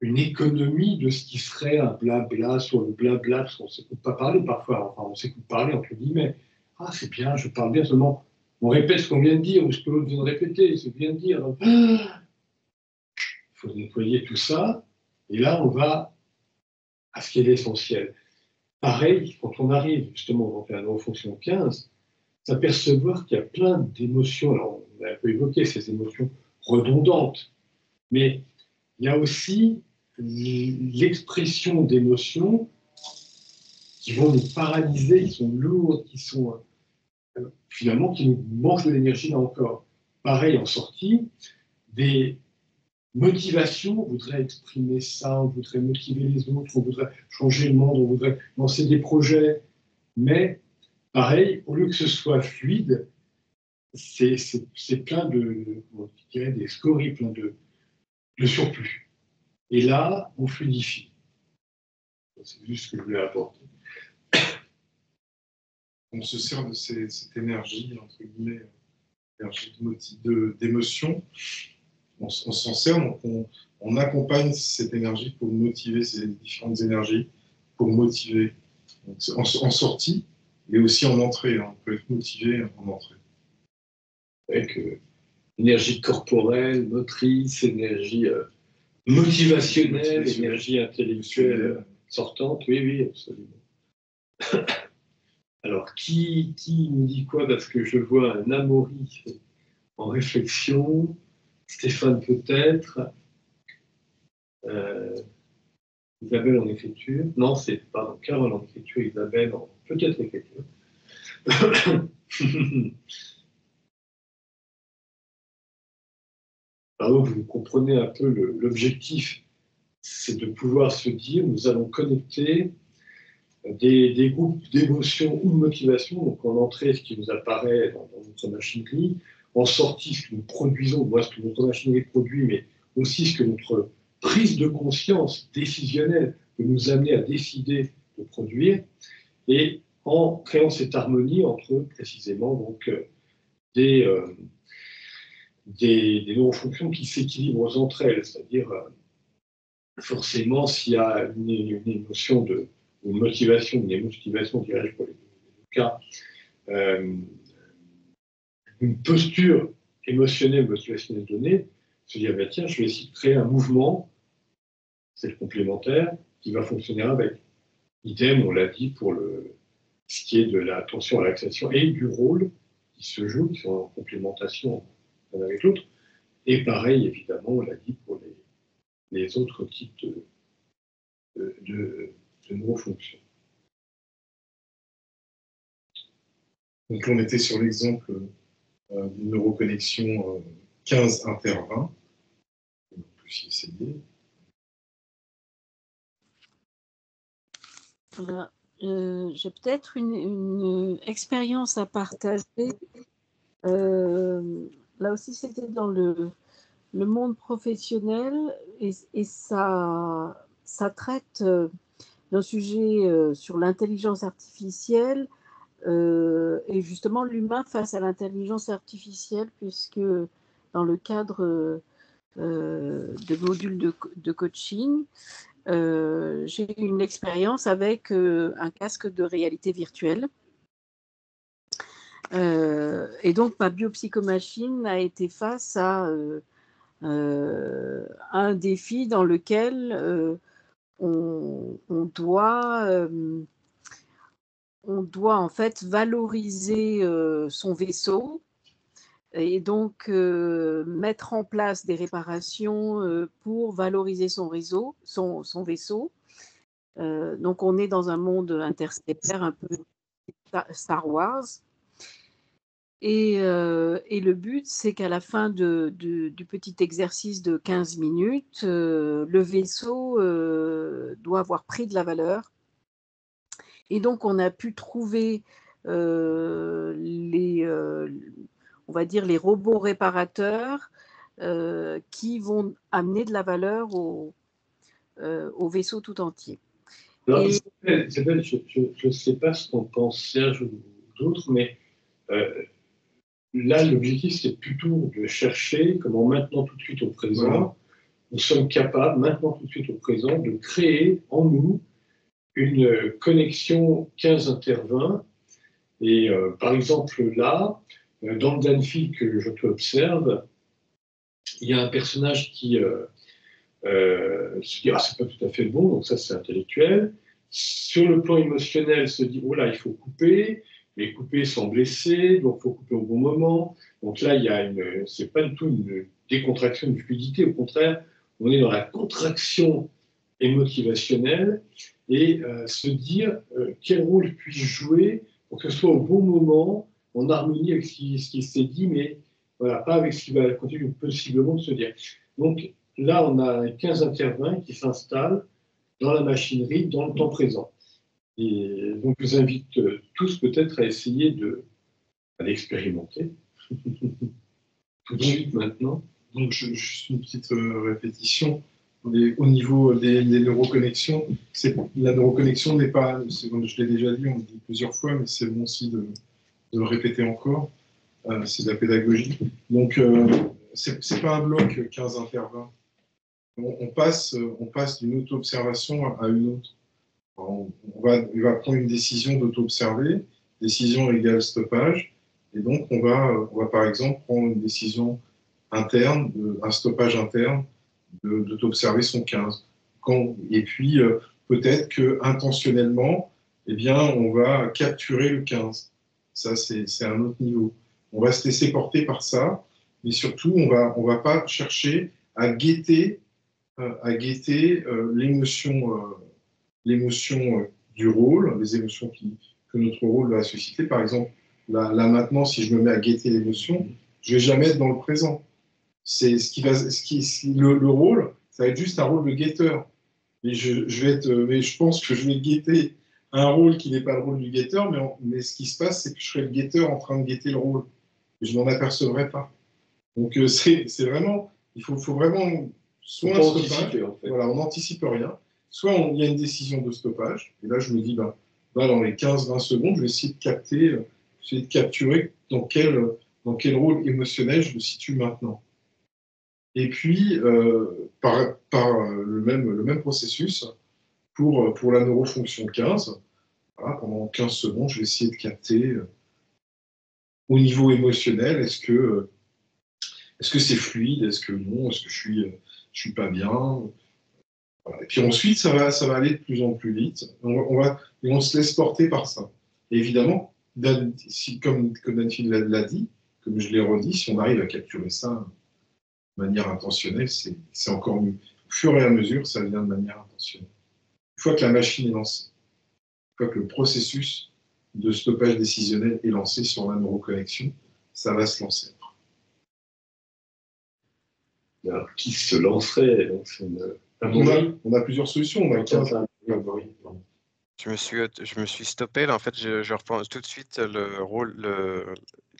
une économie de ce qui serait un blabla sur le blabla, parce qu'on ne s'écoute pas parler parfois, enfin on s'écoute parler entre guillemets. Ah c'est bien, je parle bien, seulement on répète ce qu'on vient de dire ou ce que l'autre vient de répéter, ce qu'il vient de dire. Donc, il faut nettoyer tout ça, et là on va à ce qui est l'essentiel. Pareil, quand on arrive justement, on fait la neurofonction 15, s'apercevoir qu'il y a plein d'émotions, alors on a un peu évoqué ces émotions redondantes, mais il y a aussi l'expression d'émotions qui vont nous paralyser, qui sont lourdes, qui sont finalement qui nous mangent de l'énergie là encore. Pareil en sortie, des motivations, on voudrait exprimer ça, on voudrait motiver les autres, on voudrait changer le monde, on voudrait lancer des projets, mais pareil, au lieu que ce soit fluide, c'est plein je dirais des scories, plein de surplus. Et là, on fluidifie. C'est juste ce que je voulais apporter. On se sert de cette énergie, entre guillemets, énergie d'émotion. On s'en sert, donc on accompagne cette énergie pour motiver ces différentes énergies, pour motiver donc, en sortie, mais aussi en entrée. On peut être motivé en entrée. Avec énergie corporelle, motrice, énergie motivationnelle, énergie intellectuelle sortante. Oui, oui, absolument. Alors, qui me dit quoi? Parce que je vois un Amaury en réflexion, Stéphane peut-être, Isabelle en écriture. Non, c'est pas Carole en écriture, Isabelle en peut-être écriture. Alors, vous comprenez un peu l'objectif, c'est de pouvoir se dire, nous allons connecter des groupes d'émotions ou de motivation, donc en entrée, ce qui nous apparaît dans notre machinerie, en sortie, ce que nous produisons, moi, ce que notre machinerie produit, mais aussi ce que notre prise de conscience décisionnelle peut nous amener à décider de produire, et en créant cette harmonie entre, précisément, donc, des neurofonctions qui s'équilibrent entre elles, c'est-à-dire forcément s'il y a une émotion une motivation, dirais-je pour les cas, une posture émotionnelle, motivationnelle donnée, se dire bah, tiens, je vais essayer de créer un mouvement, c'est le complémentaire, qui va fonctionner avec. Idem, on l'a dit pour ce qui est de la tension à relaxation et du rôle qui se joue, qui sont en complémentation l'un avec l'autre. Et pareil, évidemment, on l'a dit pour les autres types de neurofonctions. Donc on était sur l'exemple d'une neuroconnexion 15 inter 20. On peut aussi essayer. Voilà. J'ai peut-être une expérience à partager. Là aussi, c'était dans le monde professionnel et ça traite d'un sujet sur l'intelligence artificielle et justement l'humain face à l'intelligence artificielle, puisque dans le cadre de modules de coaching, j'ai eu une expérience avec un casque de réalité virtuelle. Et donc, ma biopsychomachine a été face à un défi dans lequel on doit en fait valoriser son vaisseau et donc mettre en place des réparations pour valoriser son vaisseau. Donc, on est dans un monde interstellaire un peu Star Wars. Et le but, c'est qu'à la fin du petit exercice de 15 minutes, le vaisseau doit avoir pris de la valeur. Et donc, on a pu trouver on va dire, les robots réparateurs qui vont amener de la valeur au vaisseau tout entier. Alors, Isabelle, je ne sais pas ce qu'en pense Serge ou d'autres, mais là, l'objectif, c'est plutôt de chercher comment maintenant tout de suite au présent, nous sommes capables, maintenant tout de suite au présent, de créer en nous une connexion 15 inter 20. Et par exemple, là, dans le Danfield que je te observe, il y a un personnage qui se dit « Ah, c'est pas tout à fait bon, donc ça c'est intellectuel ». Sur le plan émotionnel, se dit « Oh là, il faut couper ». Mais couper sans blesser, donc il faut couper au bon moment. Donc là, c'est pas du tout une décontraction, une fluidité. Au contraire, on est dans la contraction et motivationnel, et se dire quel rôle puis-je jouer pour que ce soit au bon moment, en harmonie avec ce qui s'est dit, mais voilà, pas avec ce qui va continuer possiblement de se dire. Donc là, on a 15 intervenants qui s'installent dans la machinerie, dans le temps présent. Et donc, je vous invite tous peut-être à essayer à l'expérimenter tout de suite maintenant. Donc, juste une petite répétition. Au niveau des neuroconnexions, la neuroconnexion n'est pas, je l'ai déjà dit, on le dit plusieurs fois, mais c'est bon aussi de le répéter encore. C'est de la pédagogie. Donc, c'est pas un bloc 15 intervalles. On passe d'une auto-observation à une autre. Il va prendre une décision d'auto-observer, décision égale stoppage, et donc on va par exemple prendre une décision interne, un stoppage interne, d'auto-observer son 15. Et puis peut-être que intentionnellement, eh bien, on va capturer le 15. Ça, c'est un autre niveau. On va se laisser porter par ça, mais surtout, on va pas chercher à guetter l'émotion du rôle, les émotions que notre rôle va susciter. Par exemple, là maintenant, si je me mets à guetter l'émotion, je vais jamais être dans le présent. C'est le rôle, ça va être juste un rôle de guetteur. Mais je pense que je vais guetter un rôle qui n'est pas le rôle du guetteur, mais ce qui se passe, c'est que je serai le guetteur en train de guetter le rôle. Et je m'en apercevrai pas. Donc c'est vraiment, il faut vraiment soit un stoppage, en fait. Voilà, on n'anticipe rien, soit il y a une décision de stoppage, et là je me dis, là, dans les 15-20 secondes, je vais essayer de capturer dans quel rôle émotionnel je me situe maintenant. Et puis, par le même processus, pour la neurofonction 15, voilà, pendant 15 secondes, je vais essayer de capter au niveau émotionnel, est-ce que c'est fluide, est-ce que non, est-ce que je suis pas bien. Voilà. Et puis ensuite, ça va aller de plus en plus vite. On se laisse porter par ça. Et évidemment, comme Delphine l'a dit, comme je l'ai redit, si on arrive à capturer ça de manière intentionnelle, c'est encore mieux. Au fur et à mesure, ça vient de manière intentionnelle. Une fois que la machine est lancée, une fois que le processus de stoppage décisionnel est lancé sur la neuroconnexion, ça va se lancer. Alors, qui se lancerait donc, on a plusieurs solutions. On a 15 Je me suis stoppé. Là, en fait, je reprends tout de suite le rôle,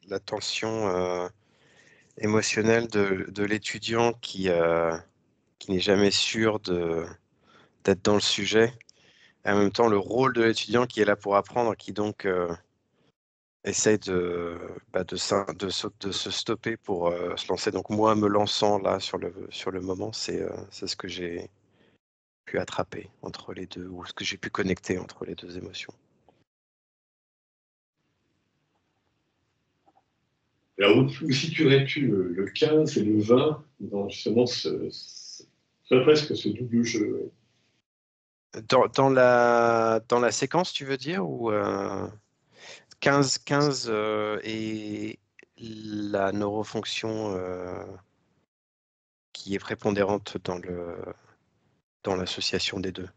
la tension émotionnelle de l'étudiant qui n'est jamais sûr d'être dans le sujet. Et en même temps, le rôle de l'étudiant qui est là pour apprendre, qui donc essaye de se stopper pour se lancer. Donc moi, me lançant là sur le moment, c'est ce que j'ai pu attraper entre les deux, ou ce que j'ai pu connecter entre les deux émotions. Alors, où situerais-tu le 15 et le 20 dans justement presque ce double jeu? Dans la séquence, tu veux dire, ou 15 et la neurofonction qui est prépondérante dans l'association des deux.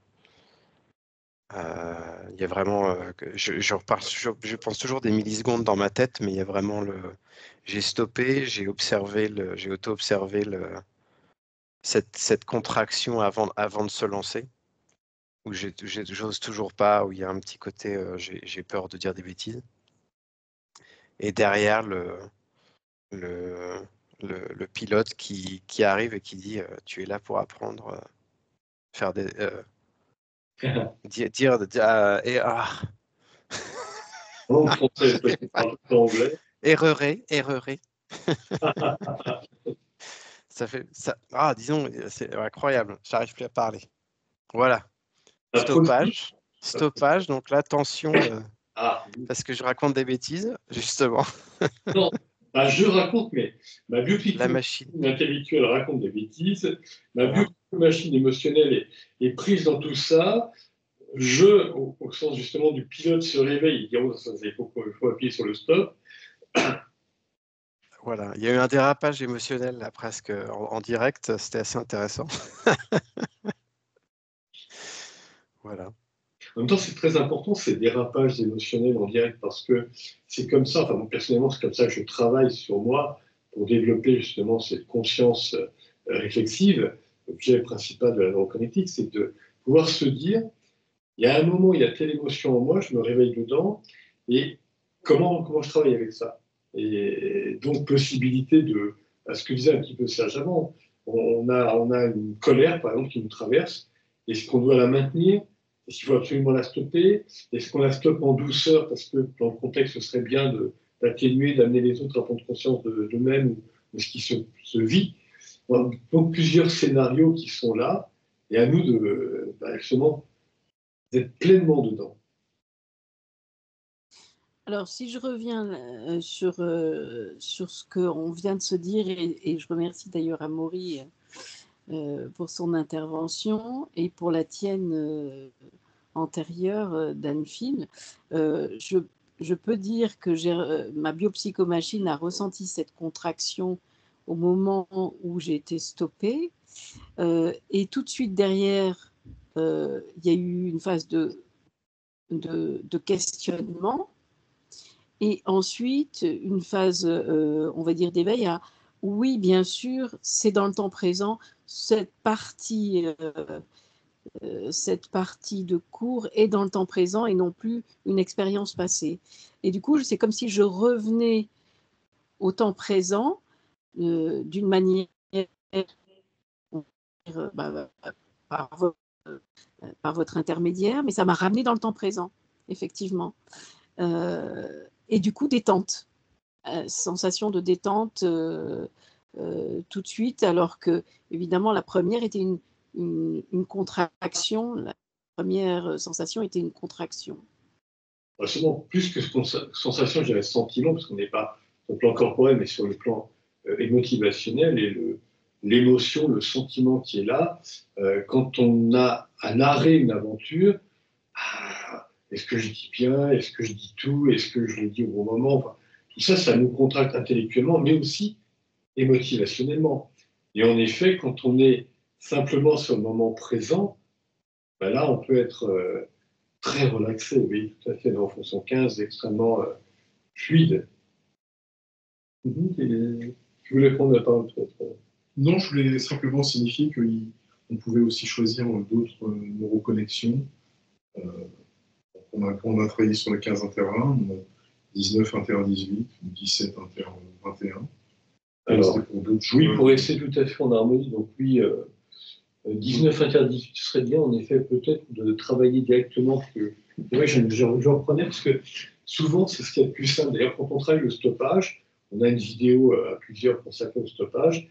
Il y a vraiment, je pense toujours des millisecondes dans ma tête, mais il y a vraiment j'ai stoppé, j'ai auto-observé cette contraction avant de se lancer, où j'ose toujours pas, où il y a un petit côté, j'ai peur de dire des bêtises. Et derrière le pilote qui arrive et qui dit tu es là pour apprendre, faire des dire et En français, peut-être en anglais. erreurer. Ça fait ça. Disons, c'est incroyable. J'arrive plus à parler. Voilà. Stoppage. Donc là, tension. Parce que je raconte des bêtises, justement. Non, je raconte, mais ma la machine intellectuelle raconte des bêtises. Ma machine émotionnelle est prise dans tout ça. Au sens justement du pilote, se réveille. Il dit il faut appuyer sur le stop. Voilà, il y a eu un dérapage émotionnel là, presque en direct. C'était assez intéressant. En même temps, c'est très important, ces dérapages émotionnels en direct, parce que c'est comme ça, enfin, moi, personnellement, c'est comme ça que je travaille sur moi pour développer justement cette conscience réflexive. L'objet principal de la neurocognitique, c'est de pouvoir se dire, il y a un moment, il y a telle émotion en moi, je me réveille dedans, et comment je travaille avec ça? Et donc, possibilité de, ce que disait un petit peu Serge avant, on a une colère, par exemple, qui nous traverse. Est-ce qu'on doit la maintenir? Est-ce qu'il faut absolument la stopper? Est-ce qu'on la stoppe en douceur parce que dans le contexte, ce serait bien d'atténuer, d'amener les autres à prendre conscience d'eux-mêmes ou de ce qui se vit? Donc, plusieurs scénarios qui sont là, et à nous justement d'être pleinement dedans. Alors, si je reviens sur ce qu'on vient de se dire, et je remercie d'ailleurs Amaury pour son intervention et pour la tienne antérieure d'Anne-Phil, je peux dire que ma biopsychomachine a ressenti cette contraction au moment où j'ai été stoppée, et tout de suite derrière, il y a eu une phase de questionnement. Et ensuite, une phase, on va dire, d'éveil à, oui, bien sûr, c'est dans le temps présent, cette partie de cours est dans le temps présent et non plus une expérience passée. Et du coup, c'est comme si je revenais au temps présent d'une manière par votre intermédiaire, mais ça m'a ramené dans le temps présent, effectivement. Et du coup, détente. Sensation de détente tout de suite, alors que, évidemment, la première était une contraction. La première sensation était une contraction. Souvent, plus que sensation, je dirais sentiment, parce qu'on n'est pas sur le plan corporel, mais sur le plan émotivationnel, et l'émotion, le sentiment qui est là, quand on a un arrêt, une aventure, est-ce que je dis bien? Est-ce que je dis tout? Est-ce que je le dis au bon moment? Enfin, tout ça, ça nous contracte intellectuellement, mais aussi émotivationnellement. Et en effet, quand on est simplement sur le moment présent, ben là, on peut être très relaxé, oui, tout à fait, en fonction 15, extrêmement fluide. Tu voulais prendre la parole peut-être? Non, je voulais simplement signifier qu'on pouvait aussi choisir d'autres neuroconnexions. On a travaillé sur le 15 inter 1, 19 inter 18, 17 inter 21. Alors, oui, pour rester tout à fait en harmonie, donc oui, 19 inter 18 serait bien, en effet, peut-être de travailler directement. Oui, j'en reprenais parce que souvent, c'est ce qu'il y a de plus simple. D'ailleurs, quand on travaille le stoppage, on a une vidéo à plusieurs consacrée au stoppage.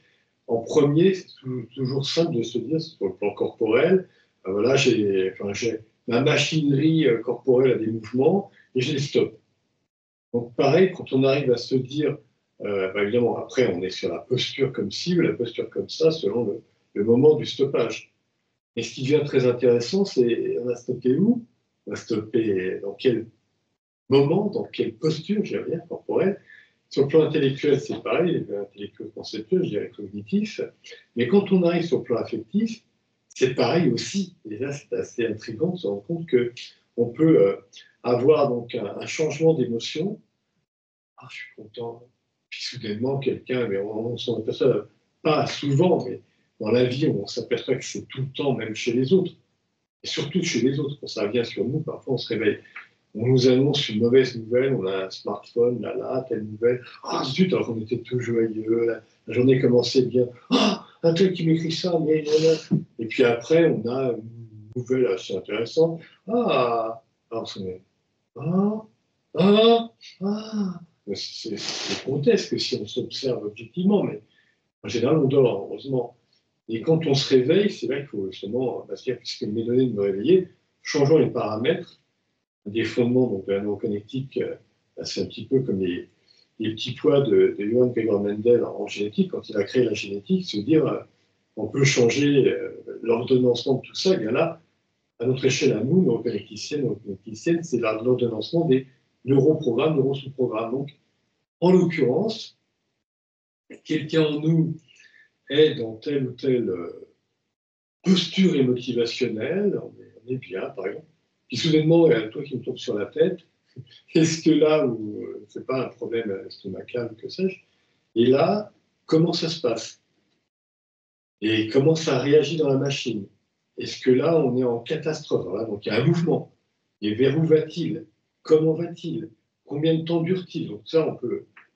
En premier, c'est toujours simple de se dire, sur le plan corporel, voilà, ma machinerie corporelle a des mouvements et je les stoppe. Donc pareil, quand on arrive à se dire, évidemment, après on est sur la posture comme ci ou la posture comme ça, selon le moment du stoppage. Et ce qui devient très intéressant, c'est on a stoppé où? On a stoppé dans quel moment, dans quelle posture, je dirais bien, corporelle. Sur le plan intellectuel, c'est pareil, intellectuel conceptuel, je dirais cognitif. Mais quand on arrive sur le plan affectif, c'est pareil aussi. Et là, c'est assez intriguant de se rendre compte qu'on peut avoir donc un changement d'émotion. Ah, je suis content. Puis soudainement, quelqu'un, mais on s'en aperçoit pas souvent, mais dans la vie, on s'aperçoit que c'est tout le temps, même chez les autres. Et surtout chez les autres, quand ça vient sur nous, parfois on se réveille. On nous annonce une mauvaise nouvelle, on a un smartphone, telle nouvelle. Ah, zut, alors qu'on était tout joyeux, la journée commençait bien. Ah, un tel qui m'écrit ça, mais. Et puis après, on a une nouvelle assez intéressante. Ah, alors c'est. C'est grotesque si on s'observe objectivement, mais en général, on dort, heureusement. Et quand on se réveille, c'est vrai qu'il faut justement, puisqu'il m'est donné de me réveiller, changeons les paramètres, des fondements donc, de la neuroconnectique, c'est un petit peu comme les petits pois de Johann Gregor Mendel en génétique, quand il a créé la génétique, se dire on peut changer l'ordonnancement de tout ça, et bien là, à notre échelle à nous, neuroconnecticiennes, c'est l'ordonnancement des neuroprogrammes, neurosous-programmes. Donc, en l'occurrence, quelqu'un en nous est dans telle ou telle posture émotivationnelle, on est bien, par exemple, puis soudainement, il y a toi qui me tombe sur la tête. Est-ce que là, où c'est pas un problème estomacal, que sais-je, et là, comment ça se passe? Et comment ça réagit dans la machine? Est-ce que là, on est en catastrophe? Voilà, donc il y a un mouvement. Et vers où va-t-il? Comment va-t-il? Combien de temps dure-t-il? Donc ça,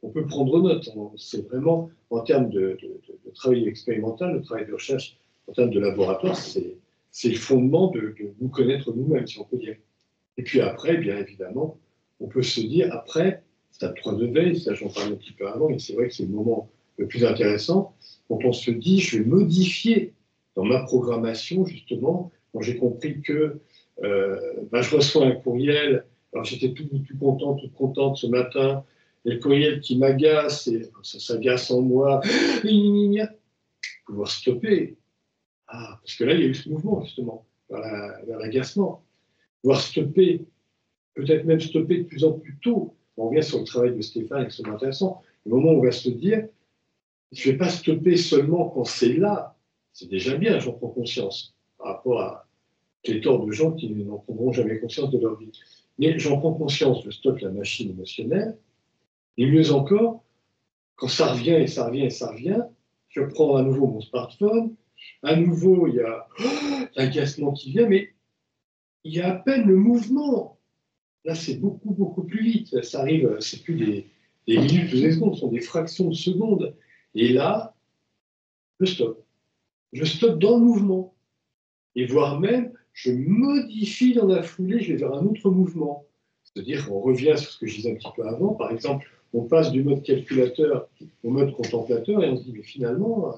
on peut prendre note. C'est vraiment, en termes de travail expérimental, de travail de recherche, en termes de laboratoire, c'est le fondement de nous connaître nous-mêmes, si on peut dire. Et puis après, bien évidemment, on peut se dire, après, stade 3 de veille, ça j'en parlais un petit peu avant, et c'est vrai que c'est le moment le plus intéressant, quand on se dit, je vais modifier dans ma programmation, justement, quand j'ai compris que je reçois un courriel, alors j'étais tout content, toute contente ce matin, et le courriel qui m'agace, et ça s'agace en moi, pouvoir stopper. Ah, parce que là, il y a eu ce mouvement, justement, vers l'agacement. Pouvoir stopper, peut-être même stopper de plus en plus tôt. On revient sur le travail de Stéphane, extrêmement intéressant. Le moment où on va se dire, je ne vais pas stopper seulement quand c'est là. C'est déjà bien, j'en prends conscience, par rapport à pléthore de gens qui n'en prendront jamais conscience de leur vie. Mais j'en prends conscience, je stoppe la machine émotionnelle. Et mieux encore, quand ça revient et ça revient et ça revient, je prends à nouveau mon smartphone. À nouveau, il y a l'agacement qui vient, mais il y a à peine le mouvement. Là, c'est beaucoup, beaucoup plus vite. Ça arrive, c'est plus des minutes ou des secondes, ce sont des fractions de secondes. Et là, je stoppe. Je stoppe dans le mouvement. Et voire même, je modifie dans la foulée, je vais vers un autre mouvement. C'est-à-dire qu'on revient sur ce que je disais un petit peu avant. Par exemple, on passe du mode calculateur au mode contemplateur et on se dit, mais finalement,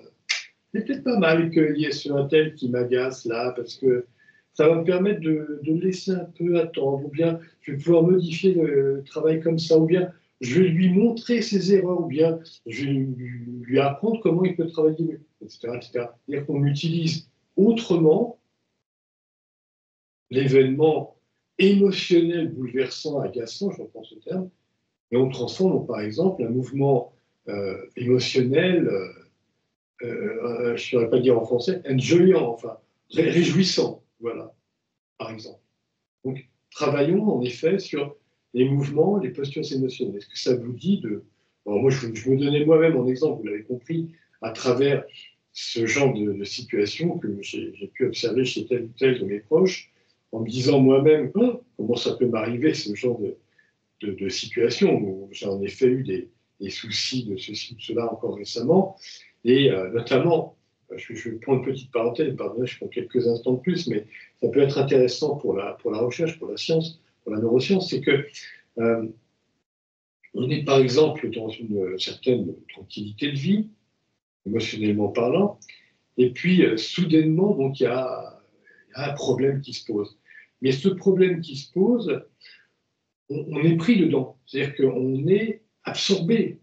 c'est peut-être pas mal qu'il y ait ce un tel qui m'agace là, parce que ça va me permettre de le laisser un peu attendre, ou bien je vais pouvoir modifier le travail comme ça, ou bien je vais lui montrer ses erreurs, ou bien je vais lui apprendre comment il peut travailler mieux, etc. C'est-à-dire qu'on utilise autrement l'événement émotionnel, bouleversant, agaçant, je reprends ce terme, et on transforme, par exemple, un mouvement émotionnel, je ne saurais pas dire en français, enjoyant, enfin, réjouissant, voilà, par exemple. Donc, travaillons en effet sur les mouvements, les postures émotionnelles. Est-ce que ça vous dit de... Bon, moi, je me donnais moi-même en exemple, vous l'avez compris, à travers ce genre de situation que j'ai pu observer chez tel ou tel de mes proches, en me disant moi-même, oh, comment ça peut m'arriver, ce genre de situation, où j'en ai fait eu des soucis de ceci ou de cela encore récemment, et notamment, je vais prendre une petite parenthèse, pardonnez, je prends quelques instants de plus, mais ça peut être intéressant pour la recherche, pour la science, pour la neuroscience, c'est que on est par exemple dans une certaine tranquillité de vie, émotionnellement parlant, et puis soudainement, donc il y a un problème qui se pose. Mais ce problème qui se pose, on est pris dedans, c'est-à-dire qu'on est absorbé.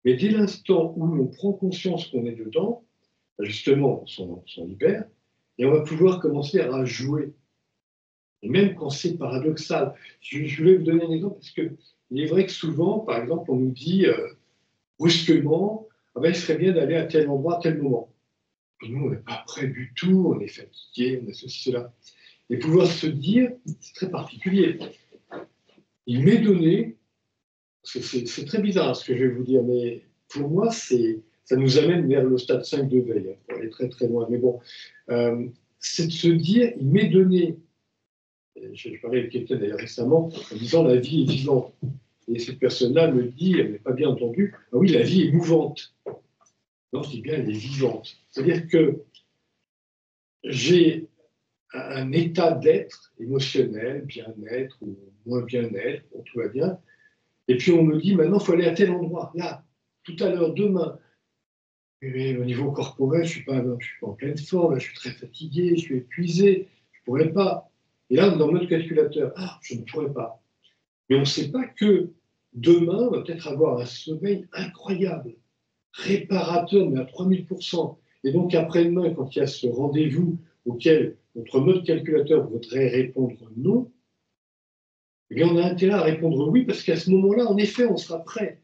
Mais dès l'instant où on prend conscience qu'on est dedans, justement, on s'en libère, et on va pouvoir commencer à jouer. Et même quand c'est paradoxal. Je voulais vous donner un exemple, parce qu'il est vrai que souvent, par exemple, on nous dit brusquement, ah ben, il serait bien d'aller à tel endroit, à tel moment. Et nous, on n'est pas prêt du tout, on est fatigué, on a ceci, cela. Et pouvoir se dire, c'est très particulier. Il m'est donné, c'est très bizarre ce que je vais vous dire, mais pour moi, ça nous amène vers le stade 5 de veille, hein, pour aller très très loin. Mais bon, c'est de se dire, il m'est donné, je parlais avec quelqu'un d'ailleurs récemment, en disant la vie est vivante. Et cette personne-là me dit, elle n'a pas bien entendu, ah oui, la vie est mouvante. Non, je dis bien, elle est vivante. C'est-à-dire que j'ai un état d'être émotionnel, bien-être ou moins bien-être, bon, tout va bien. Et puis on me dit, maintenant, il faut aller à tel endroit, là, tout à l'heure, demain. Mais au niveau corporel, je ne suis pas en pleine forme, là, je suis très fatigué, je suis épuisé, je ne pourrais pas. Et là, dans notre calculateur, je ne pourrais pas. Mais on ne sait pas que demain, on va peut-être avoir un sommeil incroyable, réparateur, mais à 3000%. Et donc après-demain, quand il y a ce rendez-vous auquel notre mode calculateur voudrait répondre non, eh bien on a intérêt à répondre oui, parce qu'à ce moment-là, en effet, on sera prêt.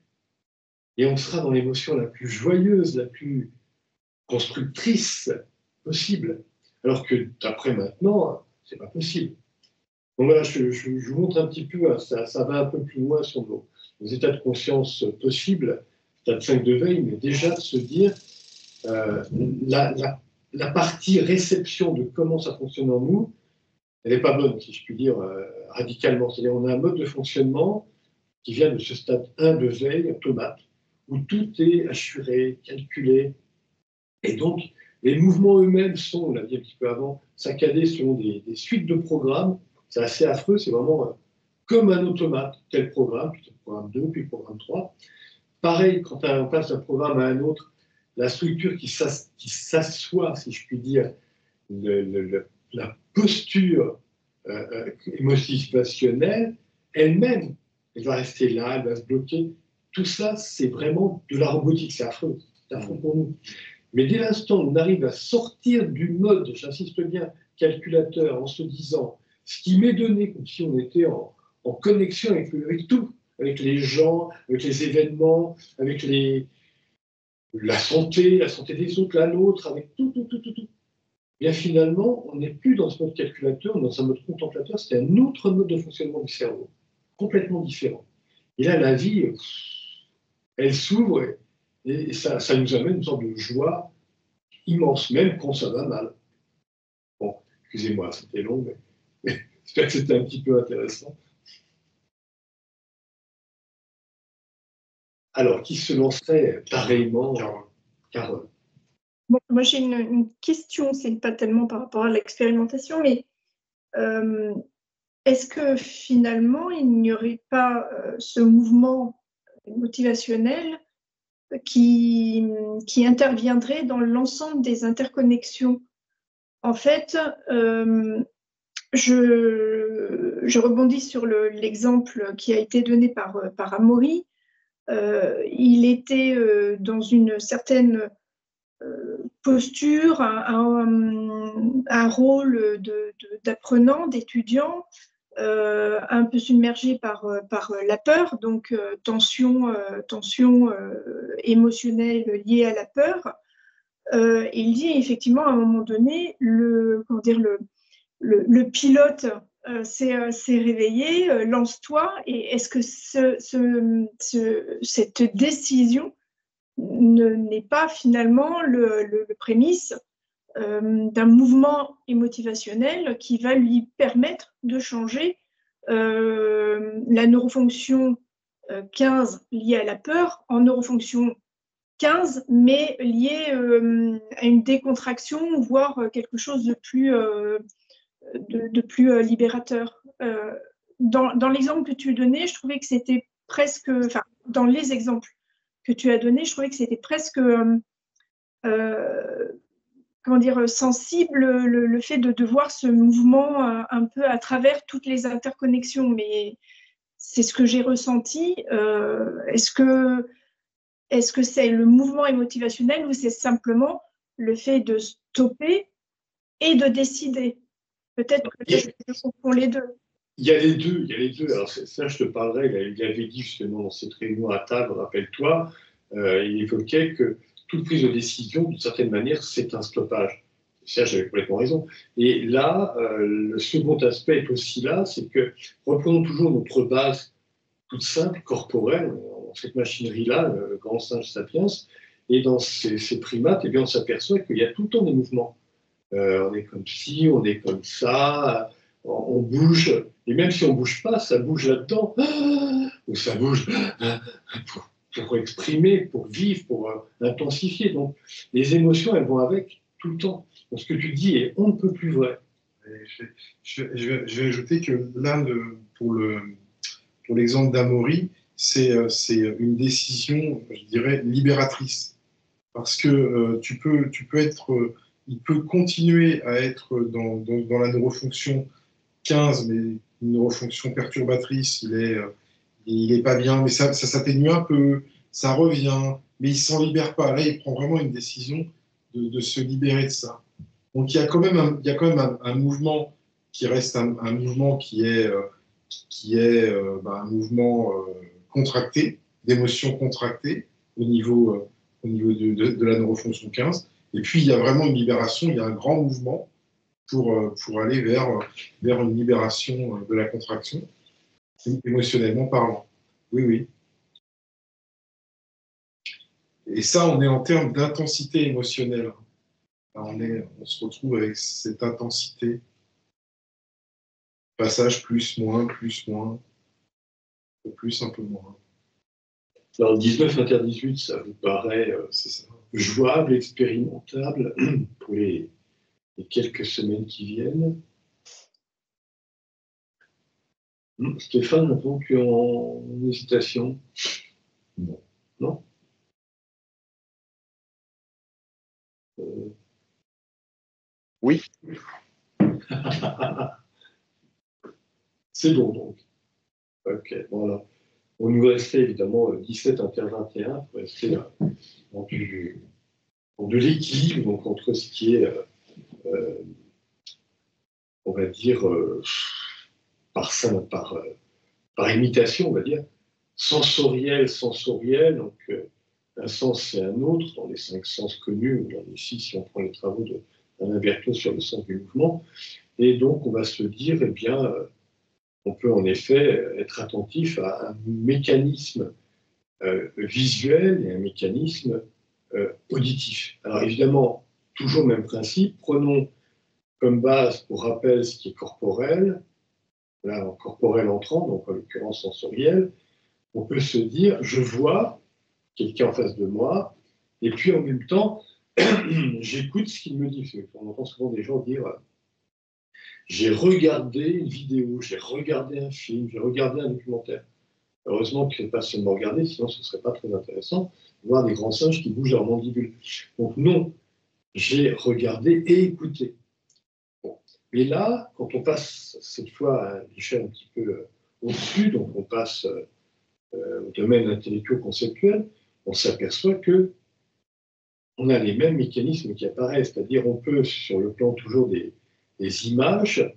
Et on sera dans l'émotion la plus joyeuse, la plus constructrice possible. Alors que d'après maintenant, c'est pas possible. Donc voilà, je vous montre un petit peu, hein, ça va un peu plus loin sur nos états de conscience possibles, stade 5 de veille, mais déjà de se dire euh, la, la, la partie réception de comment ça fonctionne en nous, elle n'est pas bonne, si je puis dire, radicalement. C'est-à-dire on a un mode de fonctionnement qui vient de ce stade 1 de veille automate, où tout est assuré, calculé, et donc les mouvements eux-mêmes sont, on l'a dit un petit peu avant, saccadés selon des suites de programmes. C'est assez affreux, c'est vraiment comme un automate, tel programme, puis le programme 2, puis le programme 3. Pareil, quand on passe d'un programme à un autre, la structure qui s'assoit, si je puis dire, la posture motivationnelle, elle-même, elle va rester là, elle va se bloquer. Tout ça, c'est vraiment de la robotique, c'est affreux pour nous. Mais dès l'instant où on arrive à sortir du mode, j'insiste bien, calculateur, en se disant, ce qui m'est donné comme si on était en connexion avec tout, avec les gens, avec les événements, avec la santé des autres, la nôtre, avec tout. Bien finalement, on n'est plus dans ce mode calculateur, on est dans un mode contemplateur, c'est un autre mode de fonctionnement du cerveau, complètement différent. Et là, la vie, elle s'ouvre et ça nous amène une sorte de joie immense, même quand ça va mal. Bon, excusez-moi, c'était long, mais j'espère que c'était un petit peu intéressant. Alors, qui se lancerait pareillement, Carole? Bon, moi, j'ai une question, c'est pas tellement par rapport à l'expérimentation, mais est-ce que finalement, il n'y aurait pas ce mouvement motivationnel qui interviendrait dans l'ensemble des interconnexions? En fait, je rebondis sur l'exemple qui a été donné par Amaury. Il était dans une certaine posture, un rôle d'apprenant, d'étudiant, un peu submergé par la peur, donc tension émotionnelle liée à la peur. Il dit effectivement à un moment donné, le pilote s'est réveillé, lance-toi, et est-ce que cette décision n'est pas finalement le prémisse d'un mouvement émotivationnel qui va lui permettre de changer la neurofonction 15 liée à la peur en neurofonction 15, mais liée à une décontraction, voire quelque chose de plus libérateur. Dans l'exemple que tu donnais, je trouvais que c'était presque, enfin, dans les exemples que tu as donnés, je trouvais que c'était presque, comment dire, sensible le fait de voir ce mouvement un peu à travers toutes les interconnexions. Mais c'est ce que j'ai ressenti. Est-ce que c'est le mouvement émotivationnel ou c'est simplement le fait de stopper et de décider? Peut-être que je confonds les deux. Il y a les deux. Alors ça, je te parlerai, il avait dit justement dans cette réunion à table, rappelle-toi, il évoquait que toute prise de décision, d'une certaine manière, c'est un stoppage. Ça, j'avais complètement raison. Et là, le second aspect est aussi là, c'est que reprenons toujours notre base toute simple, corporelle, dans cette machinerie-là, le grand singe sapiens, et dans ces primates, eh bien, on s'aperçoit qu'il y a tout le temps des mouvements. On est comme ci, on est comme ça, on bouge, et même si on ne bouge pas, ça bouge là-dedans, ou ça bouge pour exprimer, pour vivre, pour intensifier. Donc, les émotions, elles vont avec tout le temps. Donc, ce que tu dis est on ne peut plus vrai. Je vais ajouter que là, pour l'exemple d'Amaury, c'est une décision, je dirais, libératrice. Parce que il peut continuer à être dans la neurofonction 15, mais une neurofonction perturbatrice, il est pas bien, mais ça s'atténue un peu, ça revient, mais il s'en libère pas. Là, il prend vraiment une décision de se libérer de ça. Donc il y a quand même un mouvement qui reste un mouvement qui est un mouvement contracté, d'émotions contractées au niveau de la neurofonction 15. Et puis il y a vraiment une libération, il y a un grand mouvement pour aller vers une libération de la contraction, émotionnellement parlant. Oui, oui. Et ça, on est en termes d'intensité émotionnelle. On se retrouve avec cette intensité. Passage plus, moins, un peu plus, un peu moins. Alors, 19 inter 18, ça vous paraît jouable, expérimentable pour les quelques semaines qui viennent. Stéphane, maintenant tu es en hésitation? Non. Non. Oui. C'est bon donc. Ok, voilà. On nous restait évidemment 17 inter 21 pour rester dans de l'équilibre, donc entre ce qui est, on va dire, par imitation, on va dire, sensoriel, donc un sens c'est un autre, dans les 5 sens connus, ou dans les 6 si on prend les travaux d'Alain Berthaud sur le sens du mouvement. Et donc on va se dire, eh bien, on peut en effet être attentif à un mécanisme visuel et un mécanisme auditif. Alors évidemment, toujours le même principe, prenons comme base, pour rappel, ce qui est corporel, là, corporel entrant, donc en l'occurrence sensoriel. On peut se dire, je vois quelqu'un en face de moi, et puis en même temps, j'écoute ce qu'il me dit. On entend souvent des gens dire, j'ai regardé une vidéo, j'ai regardé un film, j'ai regardé un documentaire. Heureusement que ce n'est pas seulement regarder, sinon ce ne serait pas très intéressant de voir des grands singes qui bougent leur mandibule. Donc non, j'ai regardé et écouté. Bon. Mais là, quand on passe cette fois à l'échelle un petit peu au-dessus, donc on passe au domaine intellectuel-conceptuel, on s'aperçoit que on a les mêmes mécanismes qui apparaissent, c'est-à-dire on peut, sur le plan toujours des images,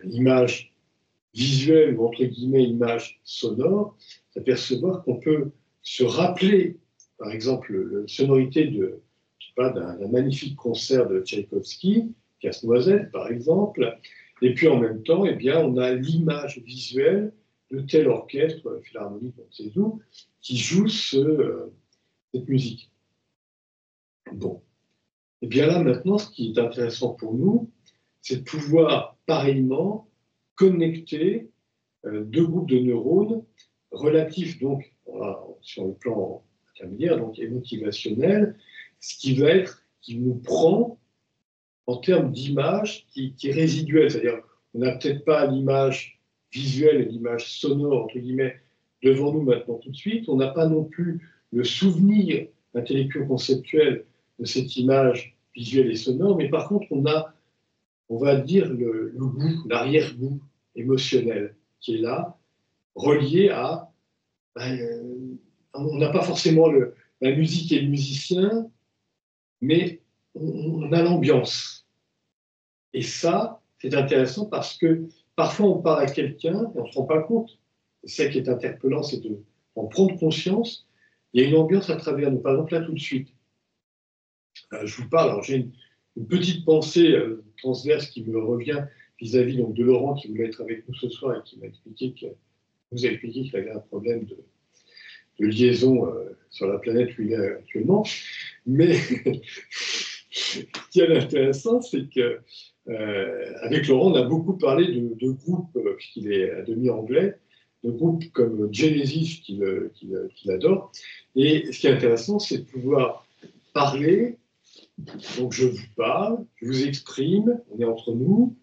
images visuelles ou entre guillemets images sonores, s'apercevoir qu'on peut se rappeler, par exemple, la sonorité d'un magnifique concert de Tchaïkovski, Casse-Noisette par exemple, et puis en même temps, eh bien, on a l'image visuelle de tel orchestre, philharmonique, on ne sait où, qui joue cette musique. Bon. Et bien là, maintenant, ce qui est intéressant pour nous, c'est de pouvoir pareillement connecter deux groupes de neurones relatifs donc sur le plan intermédiaire, donc émotivationnel, ce qui nous prend en termes d'image qui est résiduelle, c'est-à-dire on n'a peut-être pas l'image visuelle et l'image sonore, entre guillemets, devant nous maintenant tout de suite, on n'a pas non plus le souvenir intellectuel conceptuel de cette image visuelle et sonore, mais par contre on a, on va dire, le goût, l'arrière-goût émotionnel qui est là, relié à... on n'a pas forcément la musique et le musicien, mais on a l'ambiance. Et ça, c'est intéressant parce que parfois on parle à quelqu'un et on ne se rend pas compte. C'est ça qui est interpellant, c'est d'en prendre conscience. Il y a une ambiance à travers nous. Par exemple, là, tout de suite, je vous parle, alors j'ai une petite pensée transverse qui me revient vis-à-vis donc, de Laurent qui voulait être avec nous ce soir et qui m'a expliqué qu'il avait un problème de liaison sur la planète où il est actuellement. Mais ce qui est intéressant, c'est que avec Laurent, on a beaucoup parlé de groupes, puisqu'il est à demi anglais, de groupes comme Genesis qu'il adore. Et ce qui est intéressant, c'est de pouvoir parler. Donc je vous parle, je vous exprime, on est entre nous,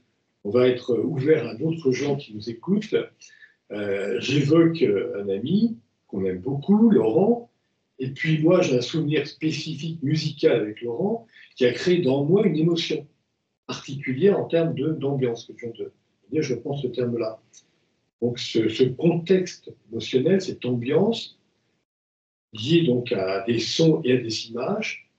on va être ouvert à d'autres gens qui nous écoutent. J'évoque un ami qu'on aime beaucoup, Laurent, et puis moi j'ai un souvenir spécifique musical avec Laurent qui a créé dans moi une émotion particulière en termes d'ambiance, que je viens de dire, je pense ce terme-là. Donc ce contexte émotionnel, cette ambiance, liée donc à des sons et à des images,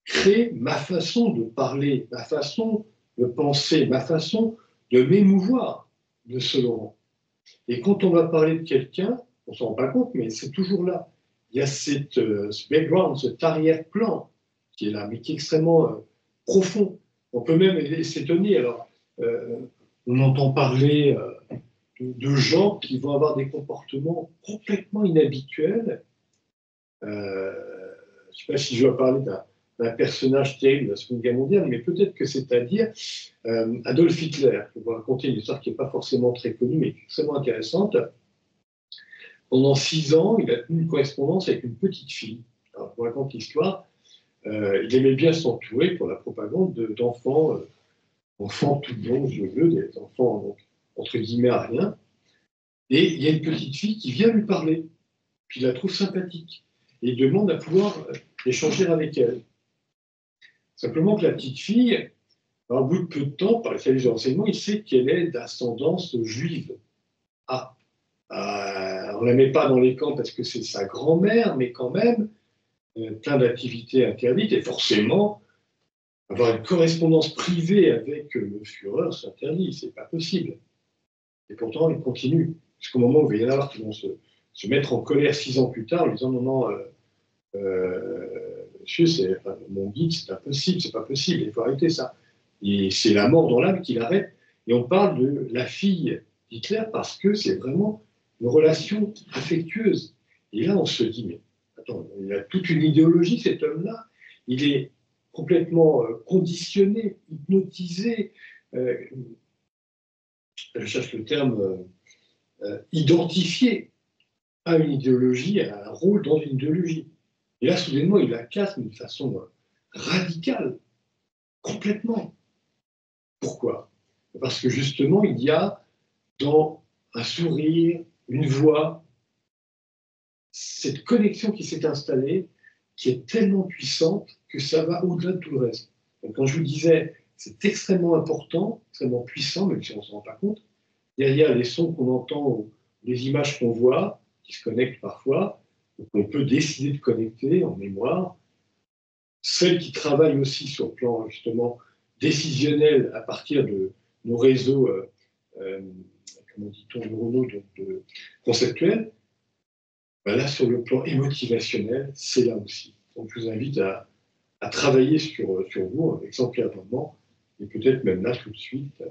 crée ma façon de parler, ma façon de penser, ma façon de m'émouvoir de ce Laurent. Et quand on va parler de quelqu'un, on ne s'en rend pas compte, mais c'est toujours là. Il y a ce background, cet arrière-plan qui est là, mais qui est extrêmement profond. On peut même s'étonner. Alors, on entend parler de gens qui vont avoir des comportements complètement inhabituels. Je ne sais pas si je dois parler d'un personnage terrible de la Seconde Guerre mondiale, mais peut-être que c'est à dire Adolf Hitler. Je vais vous raconter une histoire qui n'est pas forcément très connue, mais extrêmement intéressante. Pendant 6 ans, il a tenu une correspondance avec une petite fille. Alors, je vous raconte l'histoire. Il aimait bien s'entourer pour la propagande d'enfants, enfants tout bons, joyeux, des enfants donc, entre guillemets à rien. Et il y a une petite fille qui vient lui parler, puis il la trouve sympathique, et il demande à pouvoir échanger avec elle. Simplement que la petite fille, au bout de peu de temps, par les services de renseignement, il sait qu'elle est d'ascendance juive. On ne la met pas dans les camps parce que c'est sa grand-mère, mais quand même, plein d'activités interdites, et forcément, avoir une correspondance privée avec le Führer, c'est interdit, c'est pas possible. Et pourtant, il continue. Jusqu'au moment où il va y en avoir qui vont se mettre en colère 6 ans plus tard en disant non, monsieur, mon guide, c'est impossible, c'est pas possible, il faut arrêter ça. Et c'est la mort dans l'âme qui l'arrête. Et on parle de la fille d'Hitler parce que c'est vraiment une relation affectueuse. Et là, on se dit, mais attends, il a toute une idéologie, cet homme-là. Il est complètement conditionné, hypnotisé, je cherche le terme, identifié à une idéologie, à un rôle dans une idéologie. Et là, soudainement, il la casse d'une façon radicale, complètement. Pourquoi? Parce que justement, il y a dans un sourire, une voix, cette connexion qui s'est installée, qui est tellement puissante que ça va au-delà de tout le reste. Donc, quand je vous disais, c'est extrêmement important, extrêmement puissant, même si on ne s'en rend pas compte, derrière les sons qu'on entend, les images qu'on voit, qui se connectent parfois, on peut décider de connecter en mémoire, celles qui travaillent aussi sur le plan justement décisionnel à partir de nos réseaux, comment dit-on, neuronaux conceptuels, ben là, sur le plan émotivationnel, c'est là aussi. Donc, je vous invite à travailler sur vous, exemplairement, et peut-être même là, tout de suite.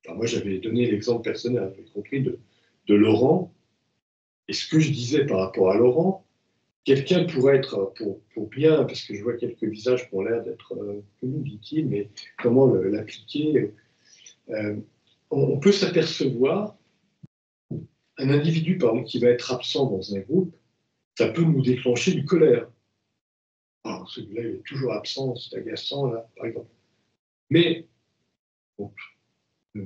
Alors, moi, j'avais donné l'exemple personnel, vous avez compris, de Laurent. Et ce que je disais par rapport à Laurent, quelqu'un pourrait être, pour bien, parce que je vois quelques visages qui ont l'air d'être connus, dit-il, mais comment l'appliquer on peut s'apercevoir, un individu, par exemple, qui va être absent dans un groupe, ça peut nous déclencher une colère. Alors, celui-là, il est toujours absent, c'est agaçant, là, par exemple. Mais, donc, comment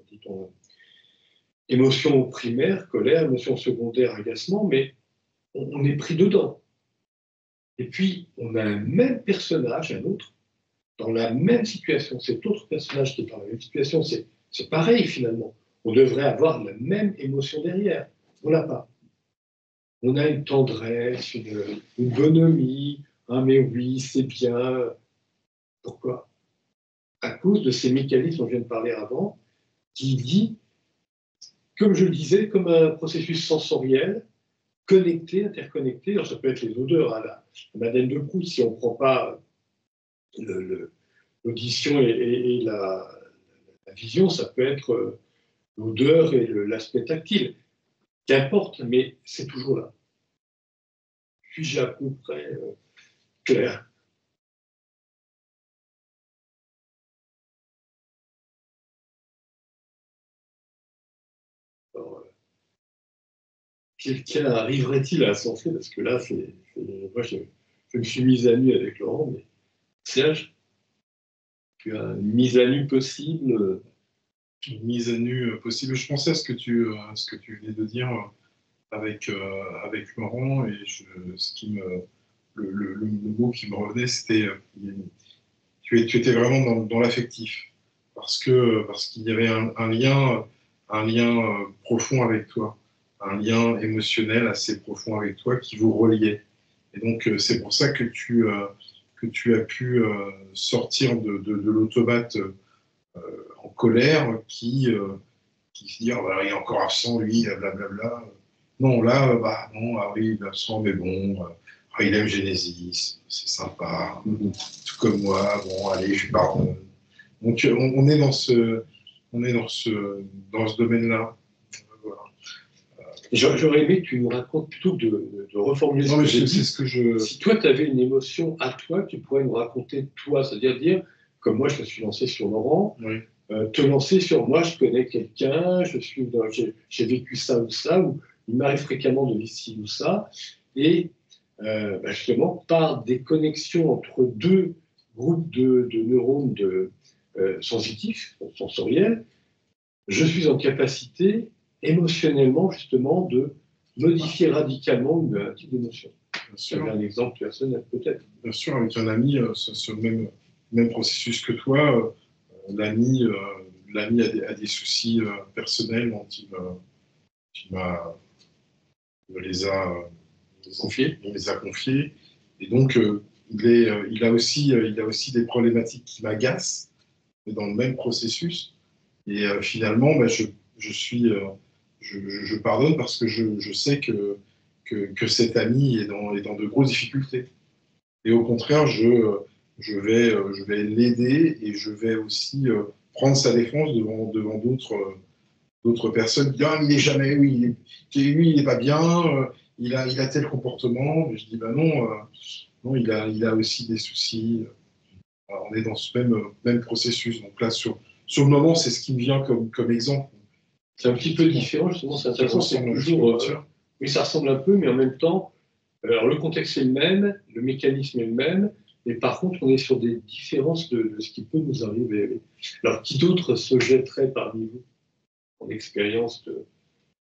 dit-on, émotion primaire, colère, émotion secondaire, agacement, mais on est pris dedans. Et puis, on a un même personnage, un autre, dans la même situation. Cet autre personnage qui est dans la même situation, c'est pareil finalement. On devrait avoir la même émotion derrière. On ne l'a pas. On a une tendresse, une bonhomie, mais oui, c'est bien. Pourquoi? À cause de ces mécanismes dont je viens de parler avant, qui dit, comme je le disais, comme un processus sensoriel, connecté, interconnecté. Alors ça peut être les odeurs, hein, la Madeleine de Proust, si on ne prend pas l'audition et la vision, ça peut être l'odeur et l'aspect tactile. Qu'importe, mais c'est toujours là. Suis-je à peu près clair? Quelqu'un arriverait-il à s'en faire? Parce que là, moi, je me suis mise à nu avec Laurent, mais Serge, tu as une mise à nu possible? Une mise à nu possible. Je pensais à ce que tu venais de dire avec Laurent, et le mot qui me revenait, c'était tu étais vraiment dans l'affectif, parce qu'il y avait un lien profond avec toi, un lien émotionnel assez profond avec toi qui vous reliait. Et donc c'est pour ça que tu as pu sortir de l'automate en colère, qui se dit oh, bah, il est encore absent lui, blablabla. Non, là, non, ah oui, il est absent, mais bon, il aime Genesis, c'est sympa, tout comme moi. Bon, allez, je lui pardonne. Donc, on est dans ce domaine-là. Voilà. J'aurais aimé que tu nous racontes, plutôt que de reformuler non, mais c'est ce que je... Si toi, tu avais une émotion à toi, tu pourrais nous raconter toi, c'est-à-dire dire, comme moi, je me suis lancé sur Laurent, Oui. Te lancer sur moi, je connais quelqu'un, j'ai vécu ça ou ça, ou il m'arrive fréquemment de vivre ci ou ça, et justement, par des connexions entre deux groupes de neurones sensitifs, sensoriels, je suis en capacité émotionnellement justement de modifier radicalement un type d'émotion. C'est un exemple personnel peut-être. Bien sûr, avec un ami, c'est le même processus que toi. L'ami a des soucis personnels dont il me les a confiés. Et donc, il a aussi des problématiques qui m'agacent, mais dans le même processus. Et finalement, je pardonne parce que je sais que cet ami est dans de grosses difficultés. Et au contraire, je vais l'aider et je vais aussi prendre sa défense devant d'autres personnes qui disent ah, il n'est jamais, lui, il n'est pas bien, il a tel comportement. Mais je dis non, non, il a aussi des soucis. On est dans ce même processus. Donc là, sur le moment, c'est ce qui me vient comme exemple. C'est un petit peu différent, justement, c'est intéressant, c'est toujours. Oui, ça ressemble un peu, mais en même temps, alors le contexte est le même, le mécanisme est le même, mais par contre, on est sur des différences de ce qui peut nous arriver. Alors, qui d'autre se jetterait parmi vous en expérience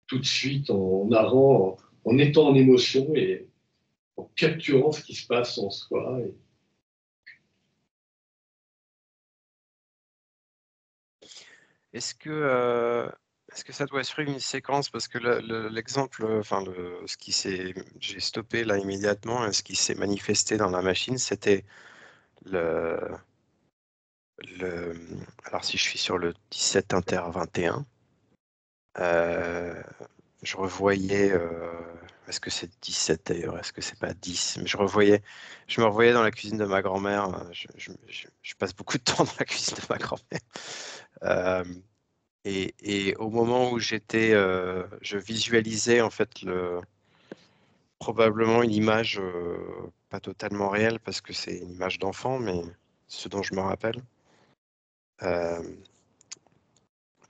tout de suite, en avant, en étant en émotion et en capturant ce qui se passe en soi Est-ce que ça doit suivre une séquence? Parce que l'exemple, enfin, j'ai stoppé là immédiatement, et ce qui s'est manifesté dans la machine, c'était alors si je suis sur le 17 inter 21, je revoyais, est-ce que c'est 17 d'ailleurs, est-ce que c'est pas 10? Mais je me revoyais dans la cuisine de ma grand-mère. Je passe beaucoup de temps dans la cuisine de ma grand-mère. Et au moment où je visualisais en fait probablement une image pas totalement réelle parce que c'est une image d'enfant, mais ce dont je me rappelle.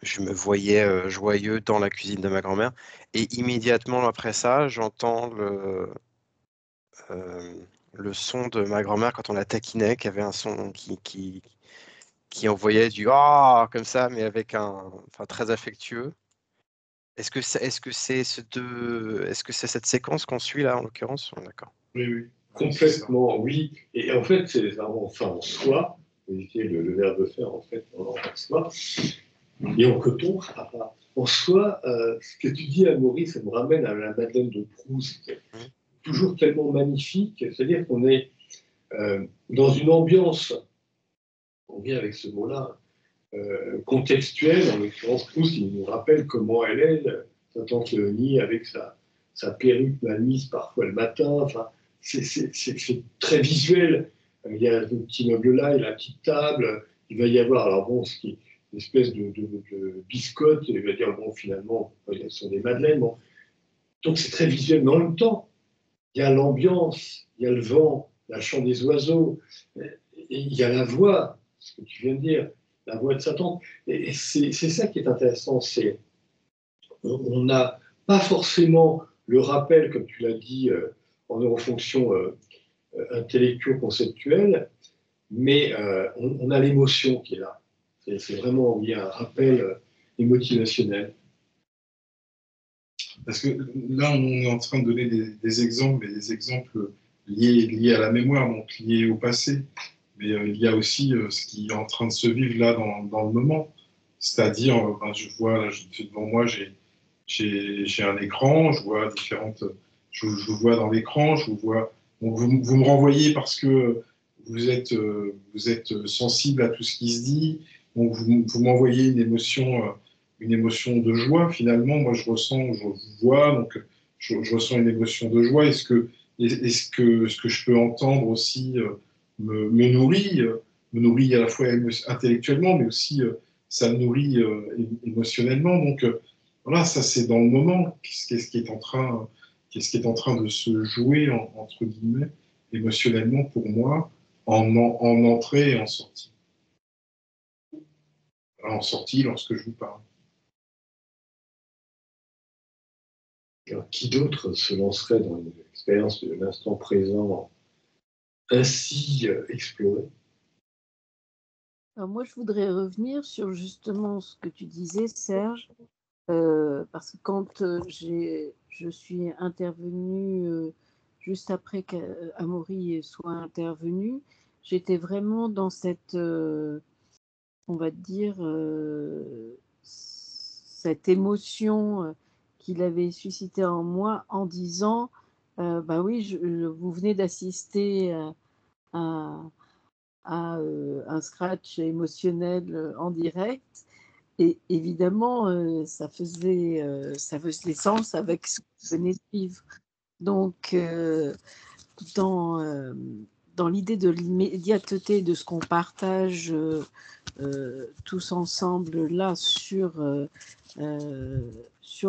Je me voyais joyeux dans la cuisine de ma grand-mère, et immédiatement après ça, j'entends le son de ma grand-mère quand on la taquinait, qui avait un son qui envoyait du ah comme ça, mais enfin très affectueux. Est-ce que c'est cette séquence qu'on suit là en l'occurrence? D'accord. Oui. Complètement, oui. Et en fait, c'est enfin en soi, éviter le verbe faire en fait en soi, et en coton. En soi, ce que tu dis à Maurice, ça me ramène à la Madeleine de Proust, toujours tellement magnifique. C'est-à-dire qu'on est dans une ambiance, on vient avec ce mot-là, contextuelle. En l'occurrence, Proust, il nous rappelle comment elle est, sa tante Léonie, avec sa perruque mal mise parfois le matin. Enfin, c'est très visuel. Il y a le petit meuble-là, il y a la petite table. Il va y avoir, alors bon, une espèce de biscotte. Il va dire, bon, finalement, elles sont des madeleines. Bon. Donc, c'est très visuel. Mais en même temps, il y a l'ambiance, il y a le vent, le chant des oiseaux, et il y a la voix, ce que tu viens de dire, la voix de sa tante. Et c'est ça qui est intéressant. On n'a pas forcément le rappel, comme tu l'as dit, en neurofonction intellectuelle-conceptuelle, mais on a l'émotion qui est là. C'est vraiment il y a un rappel émotivationnel. Parce que là, on est en train de donner des exemples, mais des exemples liés à la mémoire, donc liés au passé. Mais il y a aussi ce qui est en train de se vivre là dans le moment. C'est-à-dire, je vois, devant moi, j'ai un écran, je vois je vous vois dans l'écran, je vous vois. Donc vous me renvoyez parce que vous êtes sensible à tout ce qui se dit. Donc vous m'envoyez une émotion de joie. Finalement, moi je vous vois, donc je ressens une émotion de joie. Est-ce et ce que je peux entendre aussi me nourrit à la fois intellectuellement, mais aussi ça me nourrit émotionnellement. Donc voilà, ça c'est dans le moment, qu'est-ce qui est en train de se jouer, entre guillemets, émotionnellement pour moi, en entrée et en sortie. Voilà, en sortie, lorsque je vous parle. Alors, qui d'autre se lancerait dans une expérience de l'instant présent ainsi explorée? Alors moi, je voudrais revenir sur justement ce que tu disais, Serge, parce que quand je suis intervenue juste après qu'Amaury soit intervenu, j'étais vraiment dans cette, on va dire, cette émotion qu'il avait suscitée en moi en disant, bah oui, vous venez d'assister à un scratch émotionnel en direct. Et évidemment, ça faisait sens avec ce que je venais de vivre. Donc, dans l'idée de l'immédiateté de ce qu'on partage tous ensemble là sur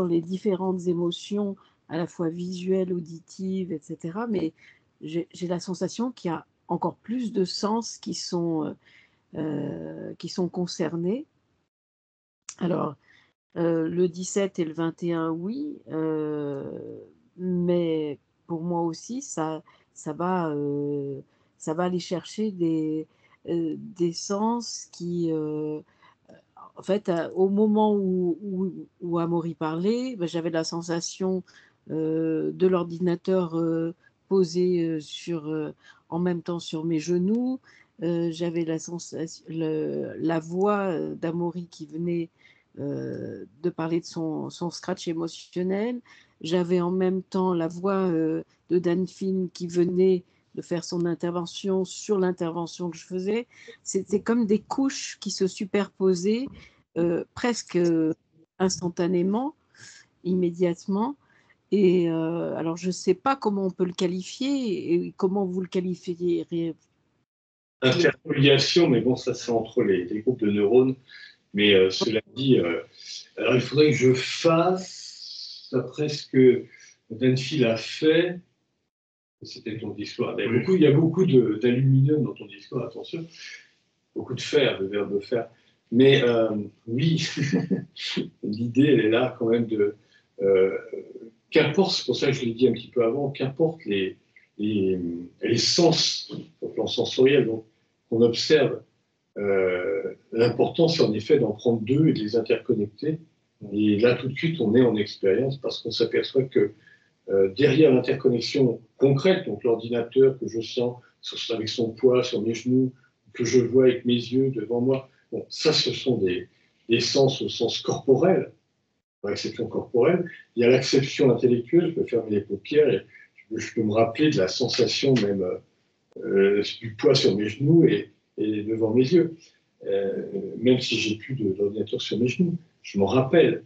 les différentes émotions, à la fois visuelles, auditives, etc. Mais j'ai la sensation qu'il y a encore plus de sens qui sont concernés. Alors, le 17 et le 21, oui, mais pour moi aussi, ça va aller chercher des sens qui, en fait, au moment où Amaury parlait, ben, j'avais la sensation de l'ordinateur posé en même temps sur mes genoux. J'avais la sensation, la voix d'Amaury qui venait de parler de son scratch émotionnel. J'avais en même temps la voix de Dan Finn qui venait de faire son intervention sur l'intervention que je faisais. C'était comme des couches qui se superposaient presque instantanément, immédiatement. Et alors, je ne sais pas comment on peut le qualifier et comment vous le qualifieriez. Interfoliation, mais bon, ça c'est entre les groupes de neurones. Mais cela dit, alors il faudrait que je fasse, d'après ce que Danfield a fait, c'était ton discours. Il y a beaucoup d'aluminium dans ton discours, attention, beaucoup de fer, de verbe fer. Mais oui, l'idée, elle est là quand même de. Qu'importe, c'est pour ça que je l'ai dit un petit peu avant, qu'importe les sens, au plan sensoriel, donc, qu'on observe, l'important, c'est en effet d'en prendre deux et de les interconnecter. Et là, tout de suite, on est en expérience parce qu'on s'aperçoit que derrière l'interconnexion concrète, donc l'ordinateur que je sens avec son poids sur mes genoux, que je vois avec mes yeux devant moi, bon, ça, ce sont des sens au sens corporel, l'exception corporelle. Il y a l'acception intellectuelle, je peux fermer les paupières et je peux me rappeler de la sensation même du poids sur mes genoux et devant mes yeux. Même si j'ai plus d'ordinateur sur mes genoux, je m'en rappelle.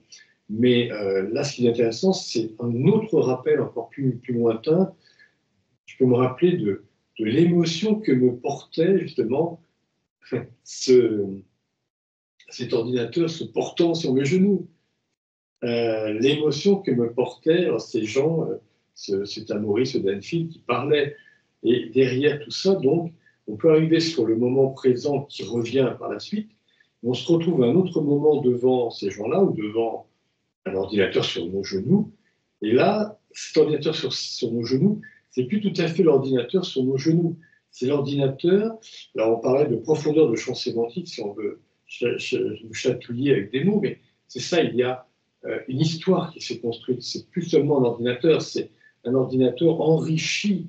Mais là, ce qui est intéressant, c'est un autre rappel encore plus lointain. Je peux me rappeler de l'émotion que me portait justement cet ordinateur se portant sur mes genoux. L'émotion que me portaient ces gens, cet Amaury, ce Danfield qui parlait. Et derrière tout ça, donc, on peut arriver sur le moment présent qui revient par la suite. On se retrouve à un autre moment devant ces gens-là ou devant un ordinateur sur nos genoux. Et là, cet ordinateur sur nos genoux, c'est plus tout à fait l'ordinateur sur nos genoux. C'est l'ordinateur. Là, on parlait de profondeur de champ sémantique, si on veut chatouiller avec des mots, mais c'est ça, il y a une histoire qui s'est construite. C'est plus seulement un ordinateur, c'est un ordinateur enrichi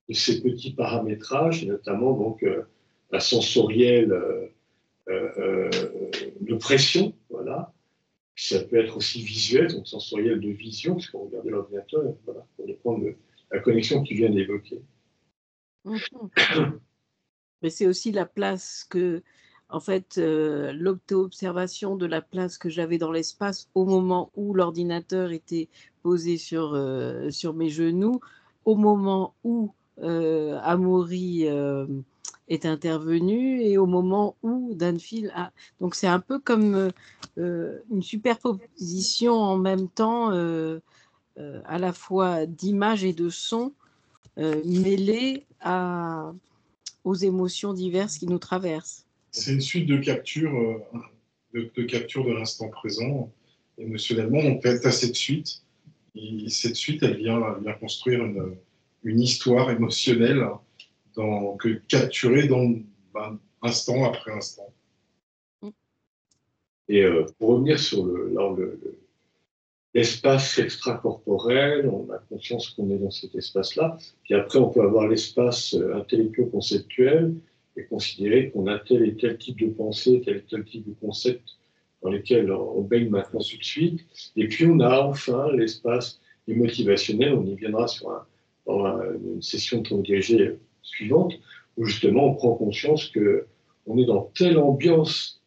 de ces petits paramétrages, et notamment donc la sensorielle de pression, voilà. Ça peut être aussi visuel, donc sensoriel de vision, parce qu'on regardait l'ordinateur, voilà, pour reprendre la connexion que tu viens d'évoquer. Mais c'est aussi la place que, en fait, l'auto-observation de la place que j'avais dans l'espace au moment où l'ordinateur était posé sur mes genoux au moment où Amaury est intervenu et au moment où Dunfield a... Donc c'est un peu comme une superposition en même temps à la fois d'images et de sons mêlés aux émotions diverses qui nous traversent. C'est une suite de captures de l'instant présent. Émotionnellement, on fait à cette suite. Et cette suite, elle vient construire une histoire émotionnelle capturée instant après instant. Et pour revenir sur l'espace extracorporel, on a conscience qu'on est dans cet espace-là. Puis après, on peut avoir l'espace intellectuel-conceptuel et considérer qu'on a tel et tel type de pensée, tel et tel type de concept dans lesquels on baigne maintenant tout de suite. Et puis, on a enfin l'espace motivationnel. On y viendra dans une session de dirigée suivante, où justement, on prend conscience qu'on est dans telle ambiance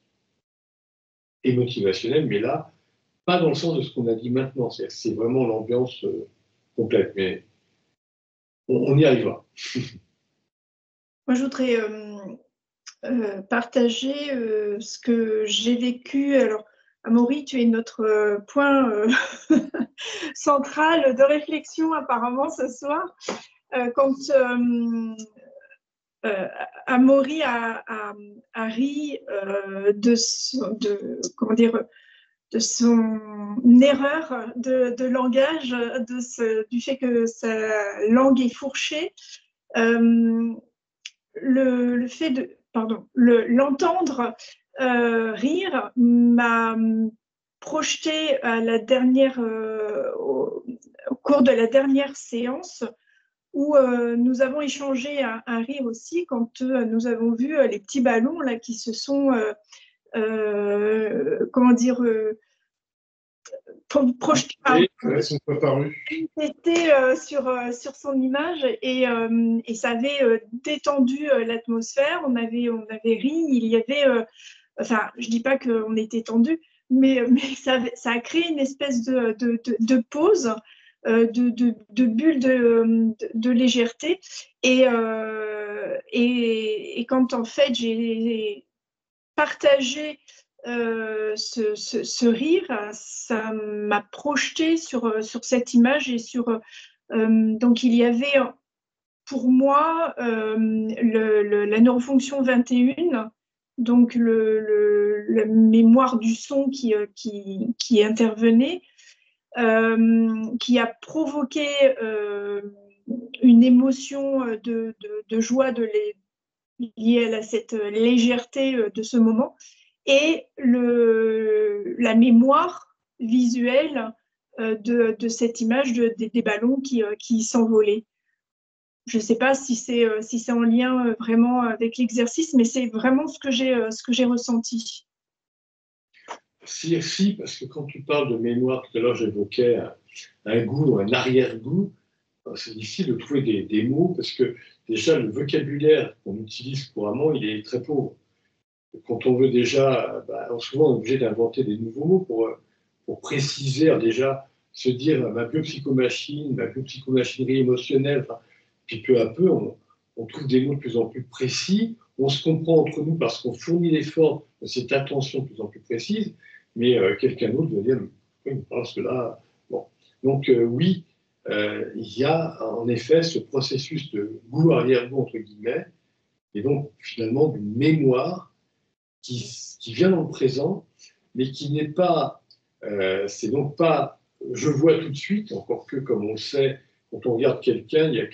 motivationnelle, mais là, pas dans le sens de ce qu'on a dit maintenant. C'est vraiment l'ambiance complète, mais on y arrivera. Moi, je voudrais partager ce que j'ai vécu. Alors, Amaury, tu es notre point central de réflexion apparemment ce soir. Quand Amaury a ri de son erreur de langage, du fait que sa langue est fourchée, le fait de, l'entendre rire m'a projeté à la dernière, au cours de la dernière séance où nous avons échangé un rire aussi quand nous avons vu les petits ballons là qui se sont projetés sur son image et ça avait détendu l'atmosphère. On avait ri, il y avait, enfin, je dis pas qu'on était tendu, mais ça a créé une espèce de pause. De bulle de légèreté et quand en fait j'ai partagé ce rire, ça m'a projeté sur cette image et donc il y avait pour moi la neurofonction 21, donc la mémoire du son qui intervenait, qui a provoqué une émotion de joie liée à cette légèreté de ce moment, et la mémoire visuelle de cette image des ballons qui s'envolaient. Je ne sais pas si c'est en lien vraiment avec l'exercice, mais c'est vraiment ce que j'ai ressenti. Si, parce que quand tu parles de mémoire, tout à l'heure j'évoquais un goût, un arrière-goût, c'est difficile de trouver des mots, parce que déjà le vocabulaire qu'on utilise couramment, il est très pauvre. Quand on veut déjà, souvent on est obligé d'inventer des nouveaux mots pour préciser, déjà se dire ma biopsychomachinerie émotionnelle, puis peu à peu on trouve des mots de plus en plus précis, on se comprend entre nous parce qu'on fournit l'effort de cette attention de plus en plus précise, mais quelqu'un d'autre va dire pourquoi il me parle cela. Bon. Donc oui, il y a en effet ce processus de goût arrière-goût entre guillemets, et donc finalement d'une mémoire qui vient dans le présent, mais qui n'est pas, c'est donc pas je vois tout de suite, encore que comme on le sait, quand on regarde quelqu'un, il y a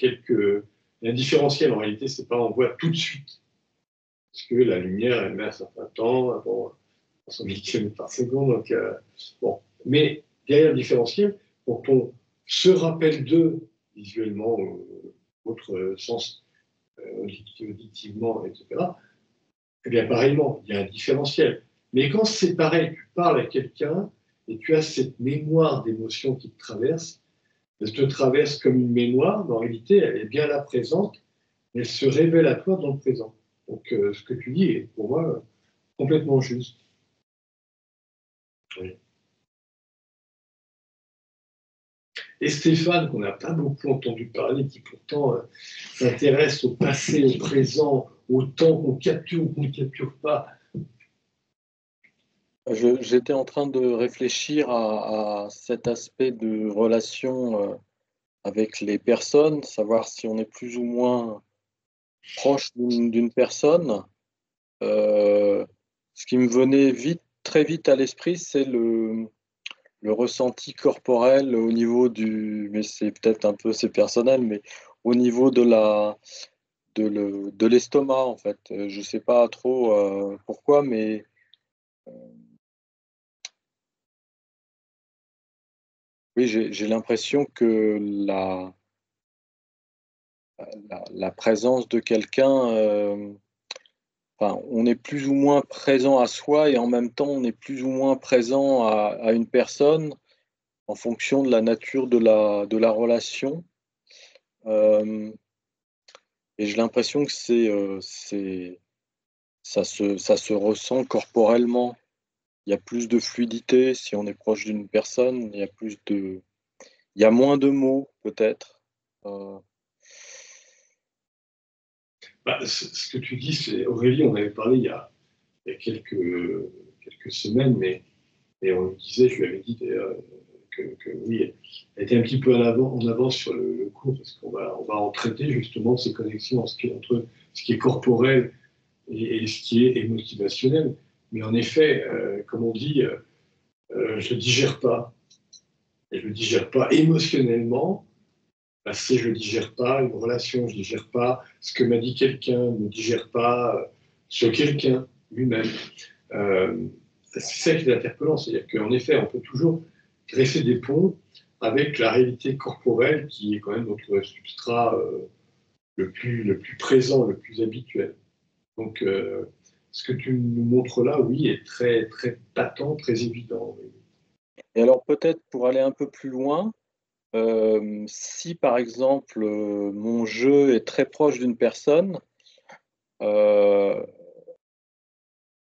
un différentiel en réalité, c'est pas on voit tout de suite, parce que la lumière elle met un certain temps avant 100 km par seconde, donc bon, mais derrière le différentiel, quand on se rappelle d'eux visuellement, autre sens, auditivement, etc., eh bien, pareillement, il y a un différentiel. Mais quand c'est pareil, tu parles à quelqu'un et tu as cette mémoire d'émotion qui te traverse, elle te traverse comme une mémoire, mais en réalité, elle est bien là présente, mais elle se révèle à toi dans le présent. Donc, ce que tu dis est pour moi complètement juste. Oui. Et Stéphane, qu'on n'a pas beaucoup entendu parler, qui pourtant s'intéresse au passé, au présent, au temps qu'on capture ou qu'on ne capture pas. J'étais en train de réfléchir à cet aspect de relation avec les personnes, savoir si on est plus ou moins proche d'une personne. Ce qui me venait très vite à l'esprit, c'est le ressenti corporel au niveau mais c'est peut-être un peu, c'est personnel, mais au niveau de l'estomac, en fait. Je ne sais pas trop pourquoi, mais oui, j'ai l'impression que la présence de quelqu'un, enfin, on est plus ou moins présent à soi et en même temps, on est plus ou moins présent à une personne en fonction de la nature de la relation. Euh, et j'ai l'impression que ça se ressent corporellement. Il y a plus de fluidité si on est proche d'une personne, il y a moins de mots peut-être. Bah, ce que tu dis, c'est Aurélie, on avait parlé il y a quelques semaines, mais et on lui disait, je lui avais dit d'ailleurs que oui, elle était un petit peu en avance sur le cours, parce on va en traiter justement de ces connexions entre ce qui est corporel et ce qui est motivationnel. Mais en effet, comme on dit, je ne digère pas. Et je ne digère pas émotionnellement. Si je ne digère pas une relation, je ne digère pas ce que m'a dit quelqu'un, ne digère pas ce quelqu'un lui-même. Euh, c'est ça qui est interpellant, c'est-à-dire qu'en effet, on peut toujours greffer des ponts avec la réalité corporelle qui est quand même notre substrat le plus présent, le plus habituel. Donc, ce que tu nous montres là, oui, est très, très patent, très évident. Et alors peut-être pour aller un peu plus loin, si par exemple mon jeu est très proche d'une personne, euh,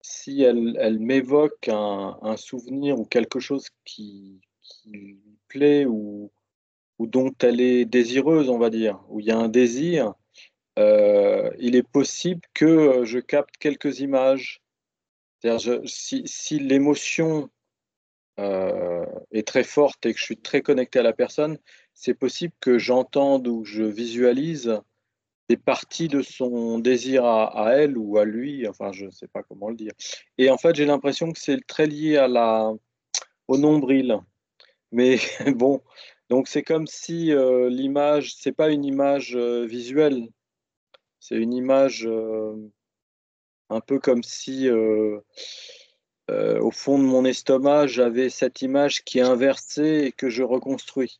si elle m'évoque un souvenir ou quelque chose qui lui plaît ou dont elle est désireuse, on va dire, où il y a un désir, il est possible que je capte quelques images. C'est-à-dire, si l'émotion est très forte et que je suis très connecté à la personne, c'est possible que j'entende ou je visualise des parties de son désir à elle ou à lui, enfin je ne sais pas comment le dire. Et en fait, j'ai l'impression que c'est très lié au nombril. Mais bon, donc c'est comme si l'image, c'est pas une image visuelle, c'est une image un peu comme si au fond de mon estomac, j'avais cette image qui est inversée et que je reconstruis.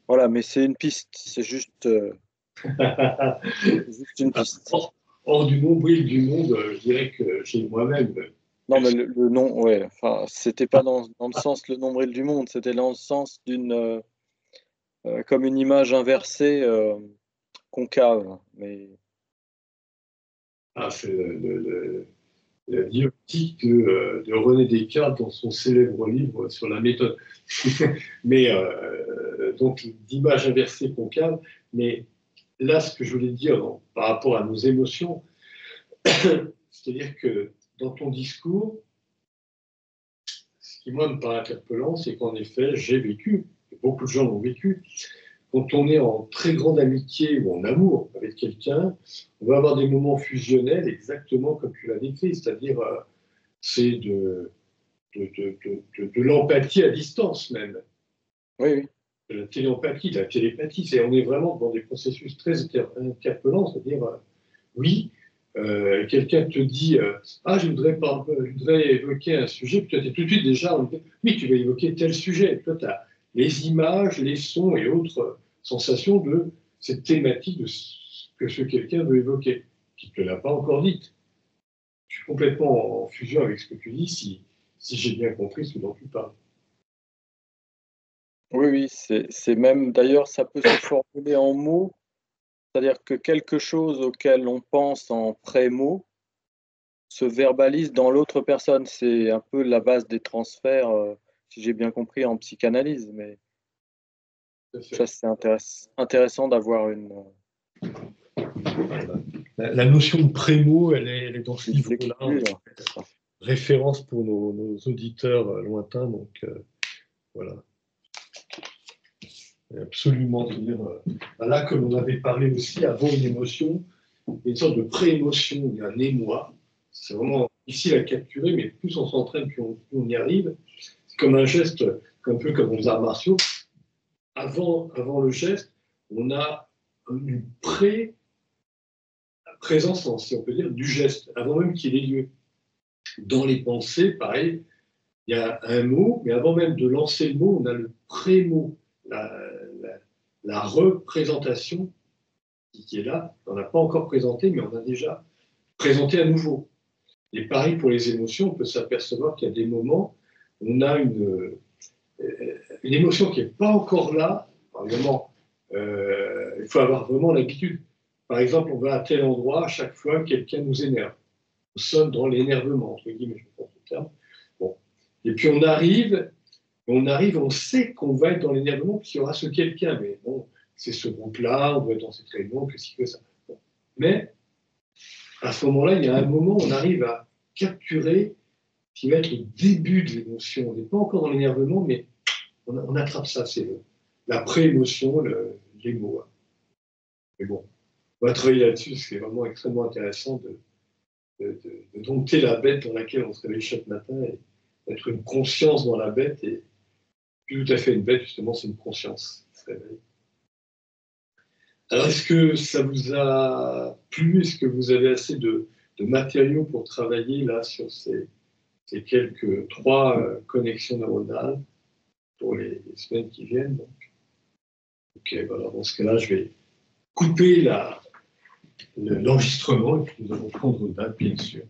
Voilà, mais c'est une piste, c'est juste une piste. Hors du nombril du monde, je dirais que j'ai moi-même. Non, mais le nom, ouais, enfin, c'était pas dans le sens le nombril du monde, c'était dans le sens comme une image inversée concave. Mais C'est la dioptique de René Descartes dans son célèbre livre sur la méthode. Mais donc d'image inversée concave. Mais là, ce que je voulais dire par rapport à nos émotions, c'est-à-dire que dans ton discours, ce qui moi me paraît interpellant, c'est qu'en effet, j'ai vécu, et beaucoup de gens l'ont vécu, quand on est en très grande amitié ou en amour avec quelqu'un, on va avoir des moments fusionnels exactement comme tu l'as décrit, c'est-à-dire c'est de l'empathie à distance même, oui, oui. de la télépathie, de la télépathie. On est vraiment dans des processus très interpellants, c'est-à-dire, oui, quelqu'un te dit je voudrais évoquer un sujet, puis toi, tu es tout de suite déjà, oui, tu vas évoquer tel sujet. Toi, tu as les images, les sons et autres sensations de cette thématique de ce que ce quelqu'un veut évoquer, qui ne te l'a pas encore dite. Je suis complètement en fusion avec ce que tu dis, si j'ai bien compris ce dont tu parles. Oui, oui, c'est même, d'ailleurs, ça peut se formuler en mots, c'est-à-dire que quelque chose auquel on pense en pré-mot se verbalise dans l'autre personne. C'est un peu la base des transferts, si j'ai bien compris, en psychanalyse. Mais Ça, c'est intéressant d'avoir une... La notion de prémo, elle est dans ce livre-là. Référence pour nos auditeurs lointains. Donc, voilà. Absolument. Là, comme on avait parlé aussi avant une émotion, une sorte de pré-émotion, il y a un émoi. C'est vraiment difficile à capturer, mais plus on s'entraîne, plus on y arrive. C'est comme un geste, un peu comme aux arts martiaux. Avant le geste, on a une présence, si on peut dire, du geste, avant même qu'il ait lieu. Dans les pensées, pareil, il y a un mot, mais avant même de lancer le mot, on a le pré-mot, la représentation qui est là. On n'a pas encore présenté, mais on a déjà présenté à nouveau. Et pareil pour les émotions, on peut s'apercevoir qu'il y a des moments où on a une émotion qui n'est pas encore là. Alors, évidemment, il faut avoir vraiment l'habitude. Par exemple, on va à tel endroit à chaque fois que quelqu'un nous énerve. On sonne dans l'énervement, entre guillemets, je pense le terme. Bon. Et puis on arrive, on sait qu'on va être dans l'énervement, qu'il y aura ce quelqu'un. Mais bon, c'est ce groupe-là, on doit être dans cette réunion, que si, que ça. Bon. Mais à ce moment-là, il y a un moment où on arrive à capturer ce qui va être le début de l'émotion. On n'est pas encore dans l'énervement, mais on attrape ça. C'est la pré-émotion, les mots. Mais bon, on va travailler là-dessus, c'est vraiment extrêmement intéressant de dompter la bête dans laquelle on se réveille chaque matin et d'être une conscience dans la bête. Et plus tout à fait une bête, justement, c'est une conscience qui se réveille. Alors, est-ce que ça vous a plu? Est-ce que vous avez assez de matériaux pour travailler là sur ces quelques 3 connexions neuronales pour les semaines qui viennent? Donc. Ok, voilà, dans ce cas-là, je vais couper l'enregistrement et puis nous allons prendre date, bien sûr.